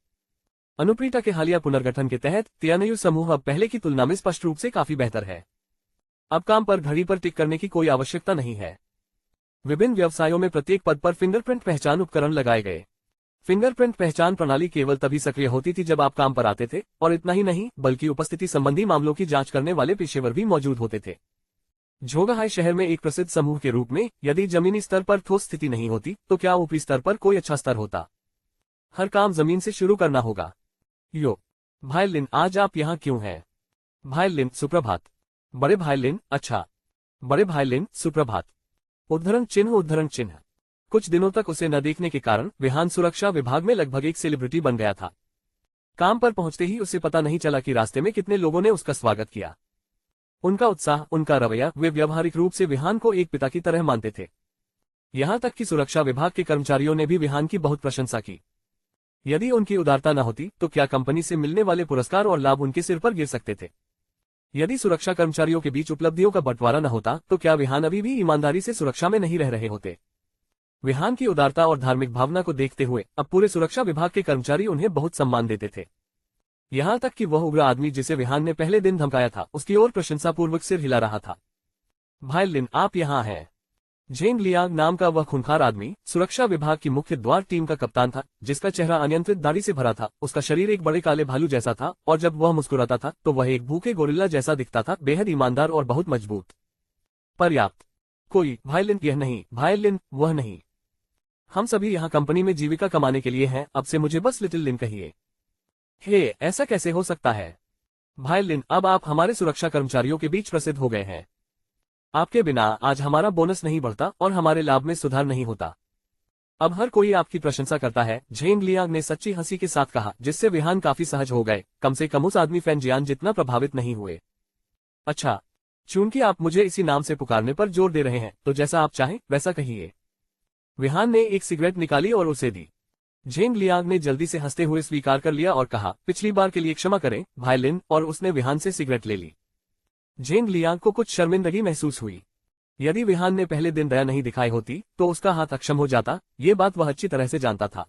अनुप्रीता के हालिया पुनर्गठन के तहत तियानयु समूह अब पहले की तुलना में स्पष्ट रूप से काफी बेहतर है। अब काम पर घड़ी पर टिक करने की कोई आवश्यकता नहीं है। विभिन्न व्यवसायों में प्रत्येक पद पर फिंगरप्रिंट पहचान उपकरण लगाए गए। फिंगरप्रिंट पहचान प्रणाली केवल तभी सक्रिय होती थी जब आप काम पर आते थे, और इतना ही नहीं बल्कि उपस्थिति संबंधी मामलों की जांच करने वाले पेशेवर भी मौजूद होते थे। झोंगहाई शहर में एक प्रसिद्ध समूह के रूप में यदि जमीनी स्तर पर ठोस स्थिति नहीं होती तो क्या ऊपरी स्तर पर कोई अच्छा स्तर होता? हर काम जमीन से शुरू करना होगा। यो भाई लिन, आज आप यहाँ क्यों हैं? भाई लिन, सुप्रभात। बड़े भाई लिन, अच्छा। बड़े भाई लिन, सुप्रभात। उद्धरण चिन्ह। कुछ दिनों तक उसे न देखने के कारण विहान सुरक्षा विभाग में लगभग एक सेलिब्रिटी बन गया था। काम पर पहुंचते ही उसे पता नहीं चला कि रास्ते में कितने लोगों ने उसका स्वागत किया। उनका उत्साह, उनका रवैया, वे व्यावहारिक रूप से विहान को एक पिता की तरह मानते थे। यहाँ तक कि सुरक्षा विभाग के कर्मचारियों ने भी विहान की बहुत प्रशंसा की। यदि उनकी उदारता न होती तो क्या कंपनी से मिलने वाले पुरस्कार और लाभ उनके सिर पर गिर सकते थे? यदि सुरक्षा कर्मचारियों के बीच उपलब्धियों का बंटवारा न होता तो क्या विहान अभी भी ईमानदारी से सुरक्षा में नहीं रह रहे होते? विहान की उदारता और धार्मिक भावना को देखते हुए अब पूरे सुरक्षा विभाग के कर्मचारी उन्हें बहुत सम्मान देते थे। यहाँ तक कि वह उग्र आदमी जिसे विहान ने पहले दिन धमकाया था, उसकी ओर प्रशंसापूर्वक सिर हिला रहा था। भाई लिन, आप यहाँ हैं। झेंग लियांग नाम का वह खूंखार आदमी सुरक्षा विभाग की मुख्य द्वार टीम का कप्तान था, जिसका चेहरा अनियंत्रित दाढ़ी से भरा था। उसका शरीर एक बड़े काले भालू जैसा था और जब वह मुस्कुराता था तो वह एक भूखे गोरिल्ला जैसा दिखता था, बेहद ईमानदार और बहुत मजबूत। पर्याप्त। कोई वायलिन यह नहीं, वायलिन वह नहीं। हम सभी यहाँ कंपनी में जीविका कमाने के लिए हैं, अब से मुझे बस लिटिल लिन कहिए। हे, ऐसा कैसे हो सकता है? वायलिन, अब आप हमारे सुरक्षा कर्मचारियों के बीच प्रसिद्ध हो गए हैं। आपके बिना आज हमारा बोनस नहीं बढ़ता और हमारे लाभ में सुधार नहीं होता। अब हर कोई आपकी प्रशंसा करता है, झेंग लियांग ने सच्ची हंसी के साथ कहा, जिससे विहान काफी सहज हो गए। कम से कम उस आदमी फैन जियान जितना प्रभावित नहीं हुए। अच्छा, चूंकि आप मुझे इसी नाम से पुकारने पर जोर दे रहे हैं, तो जैसा आप चाहें वैसा कहिए। विहान ने एक सिगरेट निकाली और उसे दी। झेंग लियांग ने जल्दी से हंसते हुए स्वीकार कर लिया और कहा, पिछली बार के लिए क्षमा करें, वायलिन, और उसने विहान से सिगरेट ले ली। झेंग लियांग को कुछ शर्मिंदगी महसूस हुई। यदि विहान ने पहले दिन दया नहीं दिखाई होती तो उसका हाथ अक्षम हो जाता, ये बात वह अच्छी तरह से जानता था।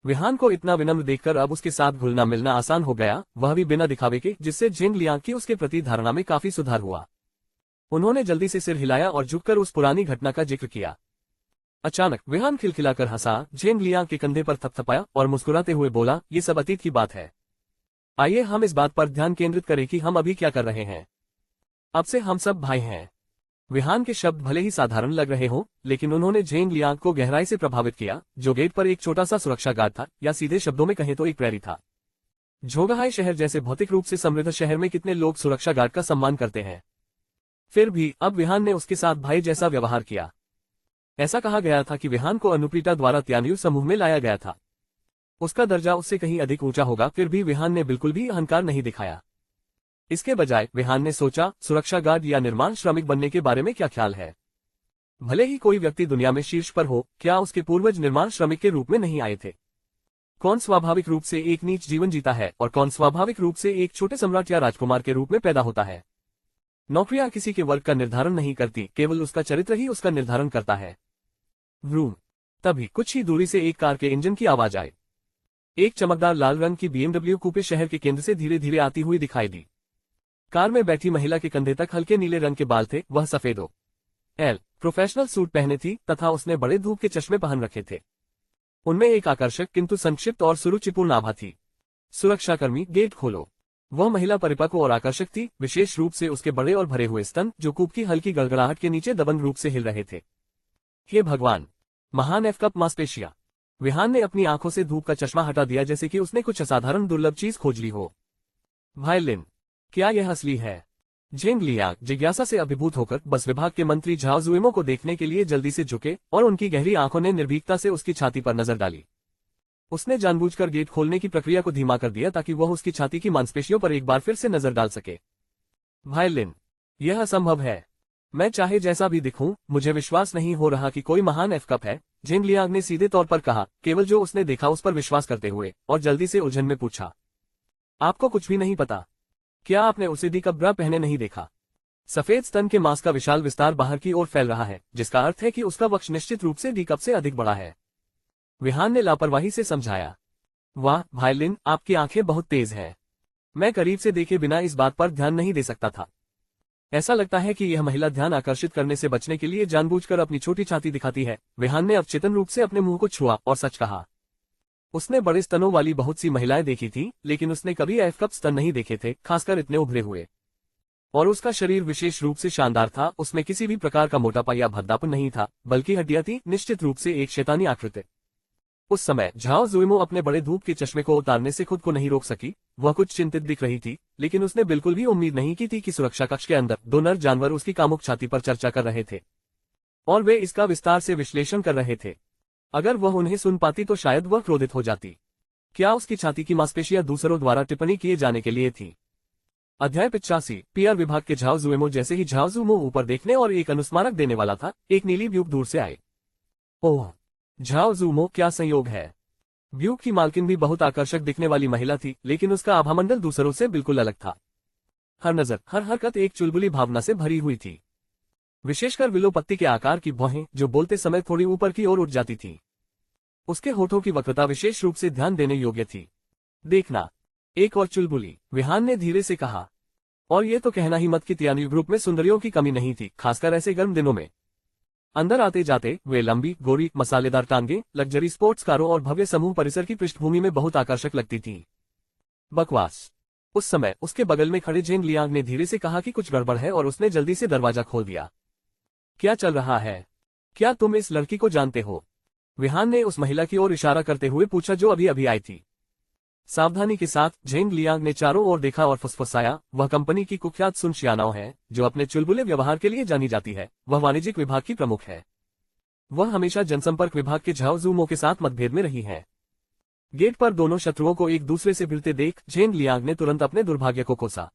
विहान को इतना विनम्र देखकर अब उसके साथ घुलना मिलना आसान हो गया, वह भी बिना दिखावे के, जिससे झेंग लियांग की उसके प्रति धारणा में काफी सुधार हुआ। उन्होंने जल्दी से सिर हिलाया और झुककर उस पुरानी घटना का जिक्र किया। अचानक विहान खिलखिलाकर हंसा, झेंग लियांग के कंधे पर थपथपाया और मुस्कुराते हुए बोला, ये सब अतीत की बात है। आइए हम इस बात पर ध्यान केंद्रित करें कि हम अभी क्या कर रहे हैं। अब से हम सब भाई हैं। विहान के शब्द भले ही साधारण लग रहे हों, लेकिन उन्होंने झेंग लियांग को गहराई से प्रभावित किया, जो गेट पर एक छोटा सा सुरक्षा गार्ड था, या सीधे शब्दों में कहें तो एक प्रहरी था। झोंगहाई शहर जैसे भौतिक रूप से समृद्ध शहर में कितने लोग सुरक्षा गार्ड का सम्मान करते हैं। फिर भी अब विहान ने उसके साथ भाई जैसा व्यवहार किया। ऐसा कहा गया था कि विहान को अनुप्रीता द्वारा त्यान्यू समूह में लाया गया था। उसका दर्जा उससे कहीं अधिक ऊंचा होगा, फिर भी विहान ने बिल्कुल भी अहंकार नहीं दिखाया। इसके बजाय विहान ने सोचा, सुरक्षा गार्ड या निर्माण श्रमिक बनने के बारे में क्या ख्याल है। भले ही कोई व्यक्ति दुनिया में शीर्ष पर हो, क्या उसके पूर्वज निर्माण श्रमिक के रूप में नहीं आए थे? कौन स्वाभाविक रूप से एक नीच जीवन जीता है और कौन स्वाभाविक रूप से एक छोटे सम्राट या राजकुमार के रूप में पैदा होता है? नौकरियां किसी के वर्ग का निर्धारण नहीं करती, केवल उसका चरित्र ही उसका निर्धारण करता है। व्रूम। तभी कुछ ही दूरी से एक कार के इंजन की आवाज आई। एक चमकदार लाल रंग की BMW कूपे शहर के केंद्र से धीरे धीरे आती हुई दिखाई दी। कार में बैठी महिला के कंधे तक हल्के नीले रंग के बाल थे, वह सफेद प्रोफेशनल सूट पहने थी तथा उसने बड़े धूप के चश्मे पहन रखे थे। उनमें एक आकर्षक किंतु संक्षिप्त और सुरुचिपूर्ण आभा थी। सुरक्षाकर्मी, गेट खोलो। वह महिला परिपक्व और आकर्षक थी, विशेष रूप से उसके बड़े और भरे हुए स्तन, जो कूप की हल्की गड़गड़ाहट के नीचे दबंग रूप से हिल रहे थे। हे भगवान! महान एफ कप मांसपेशियां! विहान ने अपनी आंखों से धूप का चश्मा हटा दिया, जैसे कि उसने कुछ असाधारण दुर्लभ चीज खोज ली हो। वायलिन, क्या यह असली है? झेंग लियांग जिज्ञासा से अभिभूत होकर बस विभाग के मंत्री झाओ जुएमो को देखने के लिए जल्दी से झुके और उनकी गहरी आंखों ने निर्भीकता से उसकी छाती पर नजर डाली। उसने जानबूझकर गेट खोलने की प्रक्रिया को धीमा कर दिया ताकि वह उसकी छाती की मांसपेशियों पर एक बार फिर से नजर डाल सके। वायलिन, यह असंभव है। मैं चाहे जैसा भी दिखूं, मुझे विश्वास नहीं हो रहा कि कोई महान एफ कप है, झेंग लियांग ने सीधे तौर पर कहा, केवल जो उसने देखा उस पर विश्वास करते हुए, और जल्दी से उलझन में पूछा, आपको कुछ भी नहीं पता? क्या आपने उसे डी कप ब्रा पहने नहीं देखा? सफेद स्तन के मांस का विशाल विस्तार बाहर की ओर फैल रहा है, जिसका अर्थ है कि उसका वक्ष निश्चित रूप से डी कप से अधिक बड़ा है। विहान ने लापरवाही से समझाया। वाह वायलिन, आपकी आंखें बहुत तेज हैं। मैं करीब से देखे बिना इस बात पर ध्यान नहीं दे सकता था। ऐसा लगता है कि यह महिला ध्यान आकर्षित करने से बचने के लिए जानबूझकर अपनी छोटी छाती दिखाती है। विहान ने अवचेतन रूप से अपने मुंह को छुआ और सच कहा। उसने बड़े स्तनों वाली बहुत सी महिलाएं देखी थी, लेकिन उसने कभी एफ कप स्तन नहीं देखे थे, खासकर इतने उभरे हुए। और उसका शरीर विशेष रूप से शानदार था, उसमें किसी भी प्रकार का मोटापा या भद्दापन नहीं था, बल्कि हड्डियां थी, निश्चित रूप से एक शैतानी आकृति। उस समय झाओ जुएमो अपने बड़े धूप के चश्मे को उतारने से खुद को नहीं रोक सकी। वह कुछ चिंतित दिख रही थी, लेकिन उसने बिल्कुल भी उम्मीद नहीं की थी कि सुरक्षा कक्ष के अंदर दो नर जानवर उसकी कामुक छाती पर चर्चा कर रहे थे और वे इसका विस्तार से विश्लेषण कर रहे थे। अगर वह उन्हें सुन पाती तो शायद वह क्रोधित हो जाती। क्या उसकी छाती की मांसपेशियां दूसरों द्वारा टिप्पणी किए जाने के लिए थी? अध्याय 85। पीआर विभाग के झाओ जुएमो जैसे ही झाओ जुएमो ऊपर देखने और एक अनुस्मारक देने वाला था, एक नीली ब्यूक दूर से आए। ओह झाओ जुएमो, क्या संयोग है। ब्यूक की मालकिन भी बहुत आकर्षक दिखने वाली महिला थी, लेकिन उसका आभामंडल दूसरों से बिल्कुल अलग था। हर नजर, हर हरकत एक चुलबुली भावना से भरी हुई थी, विशेषकर विलो पत्ती के आकार की भौहें जो बोलते समय थोड़ी ऊपर की ओर उठ जाती थी। उसके होठों की वक्रता विशेष रूप से ध्यान देने योग्य थी। देखना, एक और चुलबुली, विहान ने धीरे से कहा। और ये तो कहना ही मत कि तियान्यू ग्रुप में सुंदरियों की कमी नहीं थी, खासकर ऐसे गर्म दिनों में। अंदर आते जाते वे लंबी, गोरी, मसालेदार टांगे, लग्जरी स्पोर्ट्स कारों और भव्य समूह परिसर की पृष्ठभूमि में बहुत आकर्षक लगती थी। बकवास। उस समय उसके बगल में खड़े झेंग लियांग ने धीरे से कहा कि कुछ गड़बड़ है और उसने जल्दी से दरवाजा खोल दिया। क्या चल रहा है? क्या तुम इस लड़की को जानते हो? विहान ने उस महिला की ओर इशारा करते हुए पूछा जो अभी अभी आई थी। सावधानी के साथ झेंग लियांग ने चारों ओर देखा और फुसफुसाया, वह कंपनी की कुख्यात सुन शियानाओ है, जो अपने चुलबुले व्यवहार के लिए जानी जाती है। वह वाणिज्यिक विभाग की प्रमुख है। वह हमेशा जनसंपर्क विभाग के झाओ जूमो के साथ मतभेद में रही है। गेट पर दोनों शत्रुओं को एक दूसरे से भिड़ते देख झेंग लियांग ने तुरंत अपने दुर्भाग्य को कोसा।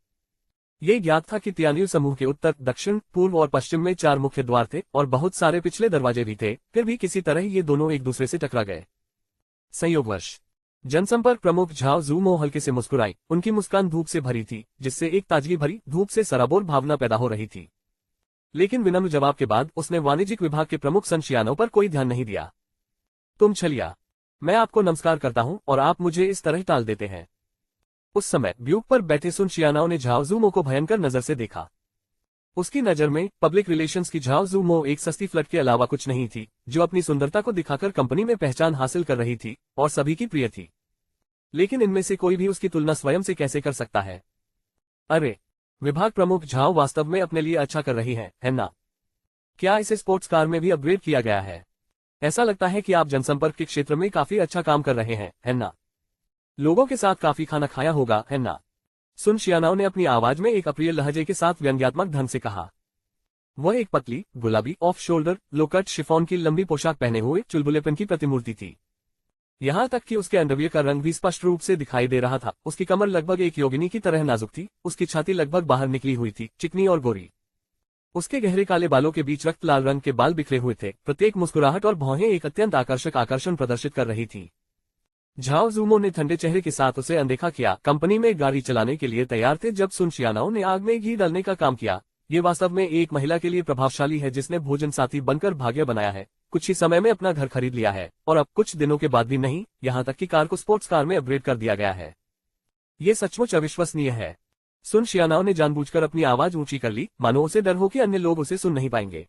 ये ज्ञात था कि तियान्यू समूह के उत्तर, दक्षिण, पूर्व और पश्चिम में 4 मुख्य द्वार थे और बहुत सारे पिछले दरवाजे भी थे, फिर भी किसी तरह ये दोनों एक दूसरे से टकरा गए। संयोगवश जनसंपर्क प्रमुख झाओ जूमो हल्के से मुस्कुराई। उनकी मुस्कान धूप से भरी थी, जिससे एक ताजगी भरी, धूप से सराबोर भावना पैदा हो रही थी। लेकिन विनम्र जवाब के बाद उसने वाणिज्यिक विभाग के प्रमुख सन शियानो पर कोई ध्यान नहीं दिया। तुम छलिया, मैं आपको नमस्कार करता हूं और आप मुझे इस तरह टाल देते हैं। उस समय ब्यूक पर बैठे सुन शियानाओ ने झाओ जूमो को भयंकर नजर से देखा। उसकी नजर में पब्लिक रिलेशंस की झाओ जूमो एक सस्ती फ्लर्ट के अलावा कुछ नहीं थी, जो अपनी सुंदरता को दिखाकर कंपनी में पहचान हासिल कर रही थी और सभी की प्रिय थी। लेकिन इनमें से कोई भी उसकी तुलना स्वयं से कैसे कर सकता है? अरे, विभाग प्रमुख झाओ वास्तव में अपने लिए अच्छा कर रही है ना? क्या इसे स्पोर्ट्स कार में भी अपग्रेड किया गया है? ऐसा लगता है कि आप जनसंपर्क के क्षेत्र में काफी अच्छा काम कर रहे हैं, है ना? लोगों के साथ काफी खाना खाया होगा, है ना? सुन शियानाओ ने अपनी आवाज में एक अप्रिय लहजे के साथ व्यंग्यात्मक ढंग से कहा। वह एक पतली, गुलाबी, ऑफ शोल्डर, लो कट शिफॉन की लंबी पोशाक पहने हुए चुलबुलेपन की प्रतिमूर्ति थी। यहां तक कि उसके अंडरवियर का रंग भी स्पष्ट रूप से दिखाई दे रहा था। उसकी कमर लगभग एक योगिनी की तरह नाजुक थी, उसकी छाती लगभग बाहर निकली हुई थी, चिकनी और गोरी। उसके गहरे काले बालों के बीच रक्त लाल रंग के बाल बिखरे हुए थे। प्रत्येक मुस्कुराहट और भौहें एक अत्यंत आकर्षण प्रदर्शित कर रही थी। झाओ जूमो ने ठंडे चेहरे के साथ उसे अनदेखा किया। कंपनी में गाड़ी चलाने के लिए तैयार थे जब सुन शियानाओ ने आग में घी डालने का काम किया। ये वास्तव में एक महिला के लिए प्रभावशाली है जिसने भोजन साथी बनकर भाग्य बनाया है, कुछ ही समय में अपना घर खरीद लिया है और अब कुछ दिनों के बाद भी नहीं, यहाँ तक कि कार को स्पोर्ट्स कार में अपग्रेड कर दिया गया है। ये सचमुच अविश्वसनीय है। सुन शियानाओ ने जानबूझकर अपनी आवाज ऊंची कर ली, मानो उसे डर हो कि अन्य लोग उसे सुन नहीं पाएंगे।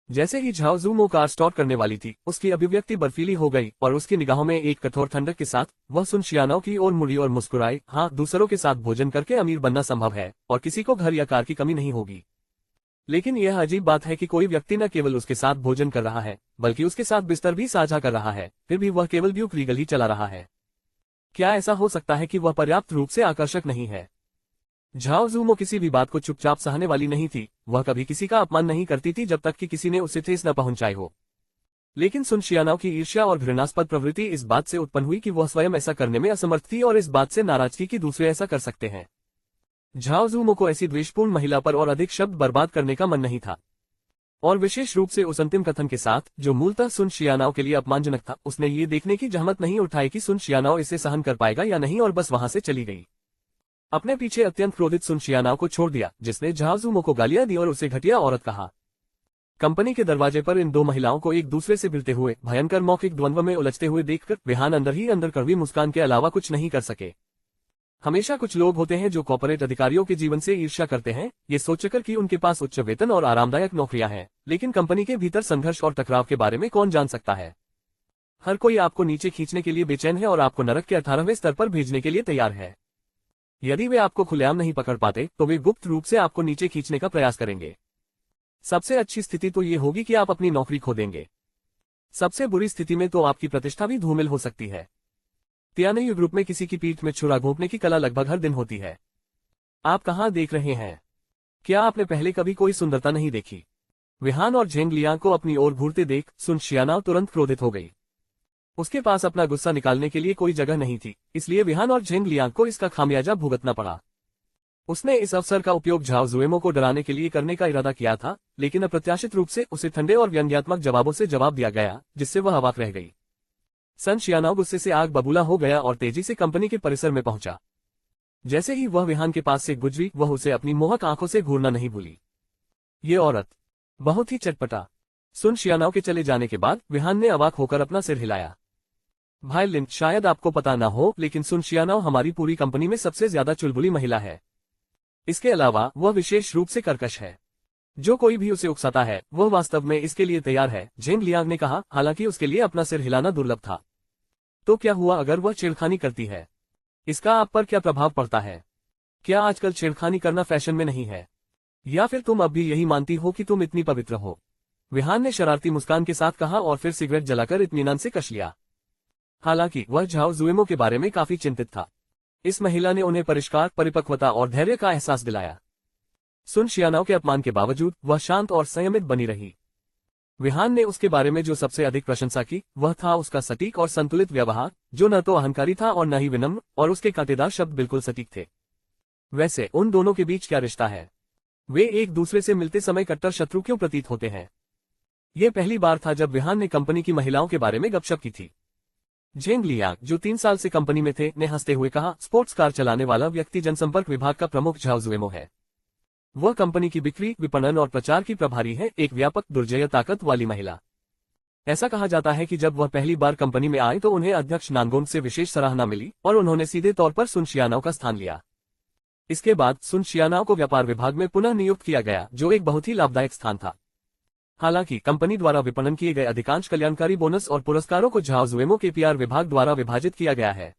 जैसे ही झाओ जूमो कार स्टार्ट करने वाली थी, उसकी अभिव्यक्ति बर्फीली हो गई और उसकी निगाहों में एक कठोर ठंडक के साथ वह सुन शियानाओ की ओर मुड़ी और मुस्कुराई। हाँ, दूसरों के साथ भोजन करके अमीर बनना संभव है और किसी को घर या कार की कमी नहीं होगी। लेकिन यह अजीब बात है कि कोई व्यक्ति न केवल उसके साथ भोजन कर रहा है, बल्कि उसके साथ बिस्तर भी साझा कर रहा है, फिर भी वह केवल ब्यूक रीगल ही चला रहा है। क्या ऐसा हो सकता है कि वह पर्याप्त रूप से आकर्षक नहीं है? झाओ जूमो किसी भी बात को चुपचाप सहने वाली नहीं थी। वह कभी किसी का अपमान नहीं करती थी जब तक कि किसी ने उसे ठेस न पहुंचाई हो। लेकिन सुन शियानाओ की ईर्ष्या और घृणास्पद प्रवृत्ति इस बात से उत्पन्न हुई कि वह स्वयं ऐसा करने में असमर्थ थी और इस बात से नाराज थी कि दूसरे ऐसा कर सकते हैं। झाओ जूमो को ऐसी द्वेषपूर्ण महिला पर और अधिक शब्द बर्बाद करने का मन नहीं था, और विशेष रूप से उस अंतिम कथन के साथ जो मूलतः सुन शियानाओ के लिए अपमानजनक था। उसने ये देखने की जहमत नहीं उठाई कि सुन शियानाओ इसे सहन कर पाएगा या नहीं और बस वहां से चली गई। अपने पीछे अत्यंत क्रोधित सुन शियानाओ को छोड़ दिया, जिसने झाओ जूमो को गालियां दी और उसे घटिया औरत कहा। कंपनी के दरवाजे पर इन दो महिलाओं को एक दूसरे से भिड़ते हुए, भयंकर मौखिक द्वंद्व में उलझते हुए देखकर विहान अंदर ही अंदर कड़वी मुस्कान के अलावा कुछ नहीं कर सके। हमेशा कुछ लोग होते हैं जो कॉर्पोरेट अधिकारियों के जीवन से ईर्ष्या करते हैं, ये सोचकर कि उनके पास उच्च वेतन और आरामदायक नौकरियां हैं, लेकिन कंपनी के भीतर संघर्ष और टकराव के बारे में कौन जान सकता है। हर कोई आपको नीचे खींचने के लिए बेचैन है और आपको नरक के 18वें स्तर पर भेजने के लिए तैयार है। यदि वे आपको खुलेआम नहीं पकड़ पाते तो वे गुप्त रूप से आपको नीचे खींचने का प्रयास करेंगे। सबसे अच्छी स्थिति तो ये होगी कि आप अपनी नौकरी खो देंगे। सबसे बुरी स्थिति में तो आपकी प्रतिष्ठा भी धूमिल हो सकती है। तियान्यू ग्रुप में किसी की पीठ में छुरा घोंपने की कला लगभग हर दिन होती है। आप कहां देख रहे हैं? क्या आपने पहले कभी कोई सुंदरता नहीं देखी? विहान और झेंग लियांग को अपनी ओर घूरते देख सुन शियानाओ तुरंत क्रोधित हो गई। उसके पास अपना गुस्सा निकालने के लिए कोई जगह नहीं थी, इसलिए विहान और झेंग लियांग को इसका खामियाजा भुगतना पड़ा। उसने इस अवसर का उपयोग झाओ जुएमो को डराने के लिए करने का इरादा किया था, लेकिन अप्रत्याशित रूप से उसे ठंडे और व्यंग्यात्मक जवाबों से जवाब दिया गया, जिससे वह अवाक रह गई। सन शियानाओ गुस्से से आग बबूला हो गया और तेजी से कंपनी के परिसर में पहुंचा। जैसे ही वह विहान के पास से गुजरी, वह उसे अपनी मोहक आंखों से घूरना नहीं भूली। ये औरत बहुत ही चटपटा। सुन शियानाओ के चले जाने के बाद विहान ने अवाक होकर अपना सिर हिलाया। भाई लिन, शायद आपको पता ना हो, लेकिन सुन शियानाओ हमारी पूरी कंपनी में सबसे ज्यादा चुलबुली महिला है। इसके अलावा वह विशेष रूप से कर्कश है। जो कोई भी उसे उकसाता है वह वास्तव में इसके लिए तैयार है, झेंग लियांग ने कहा, हालांकि उसके लिए अपना सिर हिलाना दुर्लभ था। तो क्या हुआ अगर वह छेड़खानी करती है? इसका आप पर क्या प्रभाव पड़ता है? क्या आजकल छेड़खानी करना फैशन में नहीं है? या फिर तुम अब भी यही मानती हो कि तुम इतनी पवित्र हो? विहान ने शरारती मुस्कान के साथ कहा और फिर सिगरेट जलाकर इत्मीनान से कश लिया। हालांकि वह झाओ जुएमो के बारे में काफी चिंतित था। इस महिला ने उन्हें परिष्कार, परिपक्वता और धैर्य का एहसास दिलाया। सुन शियानाओ के अपमान के बावजूद वह शांत और संयमित बनी रही। विहान ने उसके बारे में जो सबसे अधिक प्रशंसा की वह था उसका सटीक और संतुलित व्यवहार, जो न तो अहंकारी था और न ही विनम्र, और उसके कांटेदार शब्द बिल्कुल सटीक थे। वैसे उन दोनों के बीच क्या रिश्ता है? वे एक दूसरे से मिलते समय कट्टर शत्रु क्यों प्रतीत होते हैं? यह पहली बार था जब विहान ने कंपनी की महिलाओं के बारे में गपशप की थी। जेंग लियांग, जो 3 साल से कंपनी में थे, ने हंसते हुए कहा, स्पोर्ट्स कार चलाने वाला व्यक्ति जनसंपर्क विभाग का प्रमुख झाओ जुएमो है। वह कंपनी की बिक्री, विपणन और प्रचार की प्रभारी है, एक व्यापक, दुर्जय ताकत वाली महिला। ऐसा कहा जाता है कि जब वह पहली बार कंपनी में आए तो उन्हें अध्यक्ष नानगोंग से विशेष सराहना मिली और उन्होंने सीधे तौर पर सुन शियानाओ का स्थान लिया। इसके बाद सुन शियानाओ को व्यापार विभाग में पुनः नियुक्त किया गया, जो एक बहुत ही लाभदायक स्थान था। हालांकि कंपनी द्वारा विपणन किए गए अधिकांश कल्याणकारी बोनस और पुरस्कारों को झाओ जुएमो के पीआर विभाग द्वारा विभाजित किया गया है।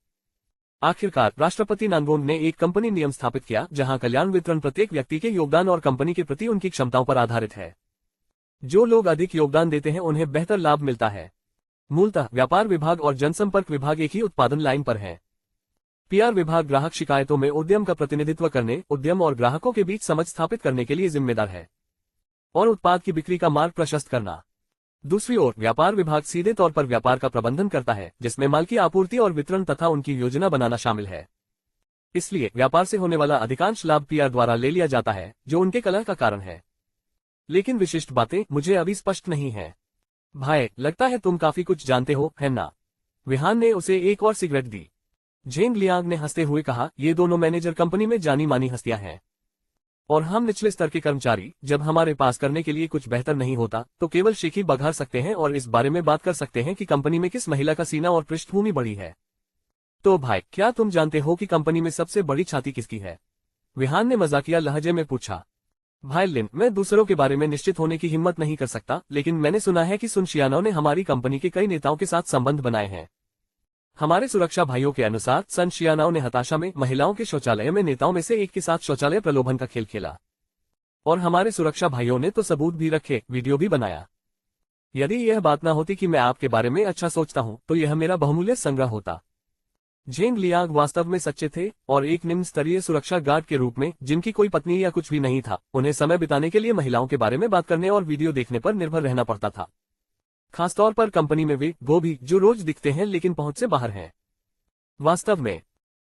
आखिरकार राष्ट्रपति नानगोंग ने एक कंपनी नियम स्थापित किया जहां कल्याण वितरण प्रत्येक व्यक्ति के योगदान और कंपनी के प्रति उनकी क्षमताओं पर आधारित है। जो लोग अधिक योगदान देते हैं उन्हें बेहतर लाभ मिलता है। मूलतः व्यापार विभाग और जनसंपर्क विभाग एक ही उत्पादन लाइन पर है। पीआर विभाग ग्राहक शिकायतों में उद्यम का प्रतिनिधित्व करने, उद्यम और ग्राहकों के बीच समझ स्थापित करने के लिए जिम्मेदार है और उत्पाद की बिक्री का मार्ग प्रशस्त करना। दूसरी ओर व्यापार विभाग सीधे तौर पर व्यापार का प्रबंधन करता है, जिसमें माल की आपूर्ति और वितरण तथा उनकी योजना बनाना शामिल है। इसलिए व्यापार से होने वाला अधिकांश लाभ पीआर द्वारा ले लिया जाता है, जो उनके कलह का कारण है। लेकिन विशिष्ट बातें मुझे अभी स्पष्ट नहीं है। भाई, लगता है तुम काफी कुछ जानते हो, है ना? विहान ने उसे एक और सिगरेट दी। जेंग लियांग ने हंसते हुए कहा, ये दोनों मैनेजर कंपनी में जानी मानी हस्तियां हैं और हम निचले स्तर के कर्मचारी, जब हमारे पास करने के लिए कुछ बेहतर नहीं होता तो केवल शिखी बघार सकते हैं और इस बारे में बात कर सकते हैं कि कंपनी में किस महिला का सीना और पृष्ठभूमि बड़ी है। तो भाई, क्या तुम जानते हो कि कंपनी में सबसे बड़ी छाती किसकी है? विहान ने मजाकिया लहजे में पूछा। भाई लिन, मैं दूसरों के बारे में निश्चित होने की हिम्मत नहीं कर सकता, लेकिन मैंने सुना है कि सुन शियानाओ ने हमारी कंपनी के कई नेताओं के साथ संबंध बनाए हैं। हमारे सुरक्षा भाइयों के अनुसार सन शियानाओ ने हताशा में महिलाओं के शौचालय में नेताओं में से एक के साथ शौचालय प्रलोभन का खेल खेला और हमारे सुरक्षा भाइयों ने तो सबूत भी रखे, वीडियो भी बनाया। यदि यह बात ना होती कि मैं आपके बारे में अच्छा सोचता हूं तो यह मेरा बहुमूल्य संग्रह होता। जेंग लियांग वास्तव में सच्चे थे और एक निम्न स्तरीय सुरक्षा गार्ड के रूप में, जिनकी कोई पत्नी या कुछ भी नहीं था, उन्हें समय बिताने के लिए महिलाओं के बारे में बात करने और वीडियो देखने पर निर्भर रहना पड़ता था। खासतौर पर कंपनी में वे भी जो रोज दिखते हैं लेकिन पहुंच से बाहर हैं। वास्तव में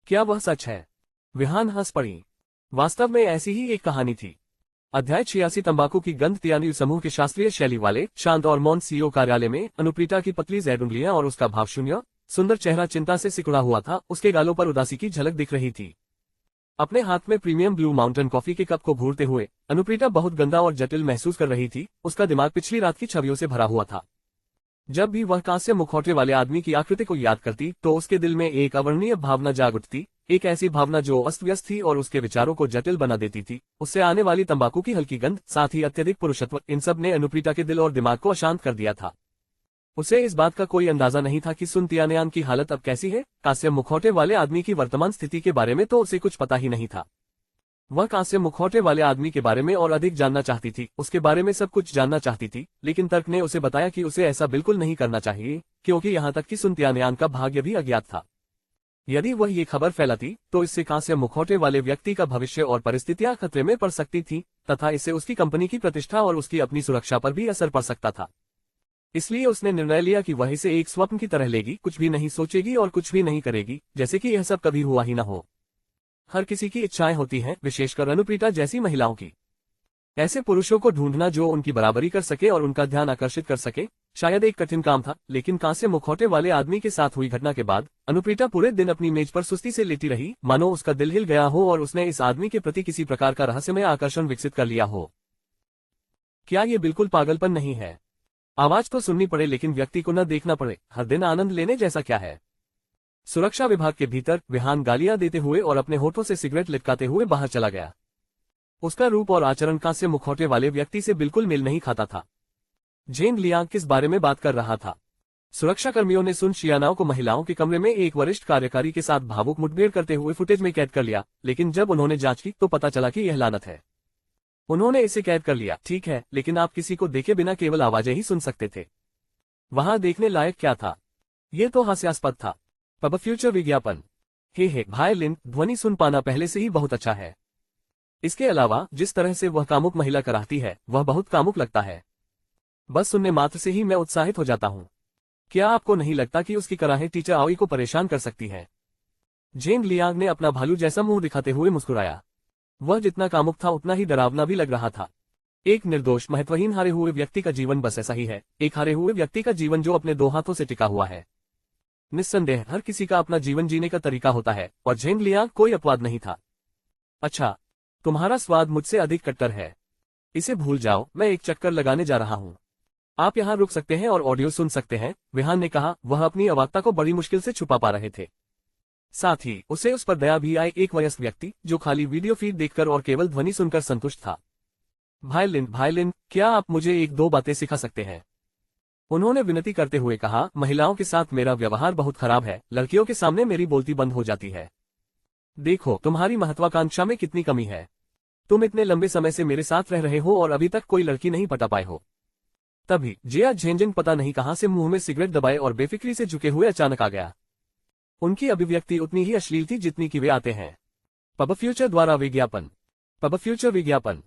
क्या वह सच है? विहान हंस पड़ी। वास्तव में ऐसी ही एक कहानी थी। अध्याय 86। तंबाकू की गंध। तियानी समूह के शास्त्रीय शैली वाले, शांत और मौन सीईओ कार्यालय में अनुप्रीता की पतली जैद उंगलियां और उसका भावशून्य सुंदर चेहरा चिंता से सिकुड़ा हुआ था। उसके गालों पर उदासी की झलक दिख रही थी। अपने हाथ में प्रीमियम ब्लू माउंटेन कॉफी के कप को घूरते हुए अनुप्रीता बहुत गंदा और जटिल महसूस कर रही थी। उसका दिमाग पिछली रात की छवियों से भरा हुआ था। जब भी वह कांस्य मुखौटे वाले आदमी की आकृति को याद करती तो उसके दिल में एक अवर्णनीय भावना जाग उठती, एक ऐसी भावना जो अस्त व्यस्त थी और उसके विचारों को जटिल बना देती थी। उससे आने वाली तंबाकू की हल्की गंध, साथ ही अत्यधिक पुरुषत्व, इन सब ने अनुप्रीता के दिल और दिमाग को अशांत कर दिया था। उसे इस बात का कोई अंदाजा नहीं था कि सुन तियानयान की हालत अब कैसी है। कांस्य मुखौटे वाले आदमी की वर्तमान स्थिति के बारे में तो उसे कुछ पता ही नहीं था। वह कांस्य मुखौटे वाले आदमी के बारे में और अधिक जानना चाहती थी, उसके बारे में सब कुछ जानना चाहती थी, लेकिन तर्क ने उसे बताया कि उसे ऐसा बिल्कुल नहीं करना चाहिए, क्योंकि यहाँ तक कि सुन तियानयान का भाग्य भी अज्ञात था। यदि वह ये खबर फैलाती तो इससे कांस्य मुखौटे वाले व्यक्ति का भविष्य और परिस्थितियां खतरे में पड़ सकती थी तथा इससे उसकी कंपनी की प्रतिष्ठा और उसकी अपनी सुरक्षा पर भी असर पड़ सकता था। इसलिए उसने निर्णय लिया कि वह इसे एक स्वप्न की तरह लेगी, कुछ भी नहीं सोचेगी और कुछ भी नहीं करेगी, जैसे कि यह सब कभी हुआ ही न हो। हर किसी की इच्छाएं होती हैं, विशेषकर अनुप्रीता जैसी महिलाओं की। ऐसे पुरुषों को ढूंढना जो उनकी बराबरी कर सके और उनका ध्यान आकर्षित कर सके, शायद एक कठिन काम था। लेकिन कांस्य मुखौटे वाले आदमी के साथ हुई घटना के बाद अनुप्रीता पूरे दिन अपनी मेज पर सुस्ती से लेटी रही, मानो उसका दिल हिल गया हो और उसने इस आदमी के प्रति किसी प्रकार का रहस्यमय आकर्षण विकसित कर लिया हो। क्या ये बिल्कुल पागलपन नहीं है? आवाज तो सुननी पड़े लेकिन व्यक्ति को न देखना पड़े, हर दिन आनंद लेने जैसा क्या है? सुरक्षा विभाग के भीतर विहान गालियां देते हुए और अपने होठों से सिगरेट लटकाते हुए बाहर चला गया। उसका रूप और आचरण कांस्य मुखौटे वाले व्यक्ति से बिल्कुल मेल नहीं खाता था। जेंग लियांग किस बारे में बात कर रहा था? सुरक्षाकर्मियों ने सुन शियानाओ को महिलाओं के कमरे में एक वरिष्ठ कार्यकारी के साथ भावुक मुठभेड़ करते हुए फुटेज में कैद कर लिया, लेकिन जब उन्होंने जांच की तो पता चला कि यह लानत है। उन्होंने इसे कैद कर लिया, ठीक है, लेकिन आप किसी को देखे बिना केवल आवाजें ही सुन सकते थे। वहां देखने लायक क्या था? ये तो हास्यास्पद था। पब फ्यूचर विज्ञापन। हे भाई लिन, ध्वनि सुन पाना पहले से ही बहुत अच्छा है। इसके अलावा जिस तरह से वह कामुक महिला कराहती है वह बहुत कामुक लगता है। बस सुनने मात्र से ही मैं उत्साहित हो जाता हूँ। क्या आपको नहीं लगता कि उसकी कराहें टीचर आओई को परेशान कर सकती है? जेन लियांग ने अपना भालू जैसा मुंह दिखाते हुए मुस्कुराया। वह जितना कामुक था उतना ही डरावना भी लग रहा था। एक निर्दोष महत्वहीन हारे हुए व्यक्ति का जीवन बस ऐसा ही है, एक हारे हुए व्यक्ति का जीवन जो अपने दो हाथों से टिका हुआ है। निस्संदेह हर किसी का अपना जीवन जीने का तरीका होता है, और जेन लियांग कोई अपवाद नहीं था। अच्छा, तुम्हारा स्वाद मुझसे अधिक कट्टर है। इसे भूल जाओ, मैं एक चक्कर लगाने जा रहा हूँ। आप यहाँ रुक सकते हैं और ऑडियो सुन सकते हैं, विहान ने कहा। वह अपनी अवाकता को बड़ी मुश्किल से छुपा पा रहे थे। साथ ही उसे उस पर दया भी आई, एक वयस्क व्यक्ति जो खाली वीडियो फीड देखकर और केवल ध्वनि सुनकर संतुष्ट था। भाई लिन, क्या आप मुझे एक दो बातें सिखा सकते हैं? उन्होंने विनती करते हुए कहा। महिलाओं के साथ मेरा व्यवहार बहुत खराब है, लड़कियों के सामने मेरी बोलती बंद हो जाती है। देखो तुम्हारी महत्वाकांक्षा में कितनी कमी है। तुम इतने लंबे समय से मेरे साथ रह रहे हो और अभी तक कोई लड़की नहीं पटा पाए हो। तभी जिया झेंजिन पता नहीं कहां से मुंह में सिगरेट दबाए और बेफिक्री से झुके हुए अचानक आ गया। उनकी अभिव्यक्ति उतनी ही अश्लील थी जितनी कि वे आते हैं। पब फ्यूचर द्वारा विज्ञापन। पब फ्यूचर विज्ञापन।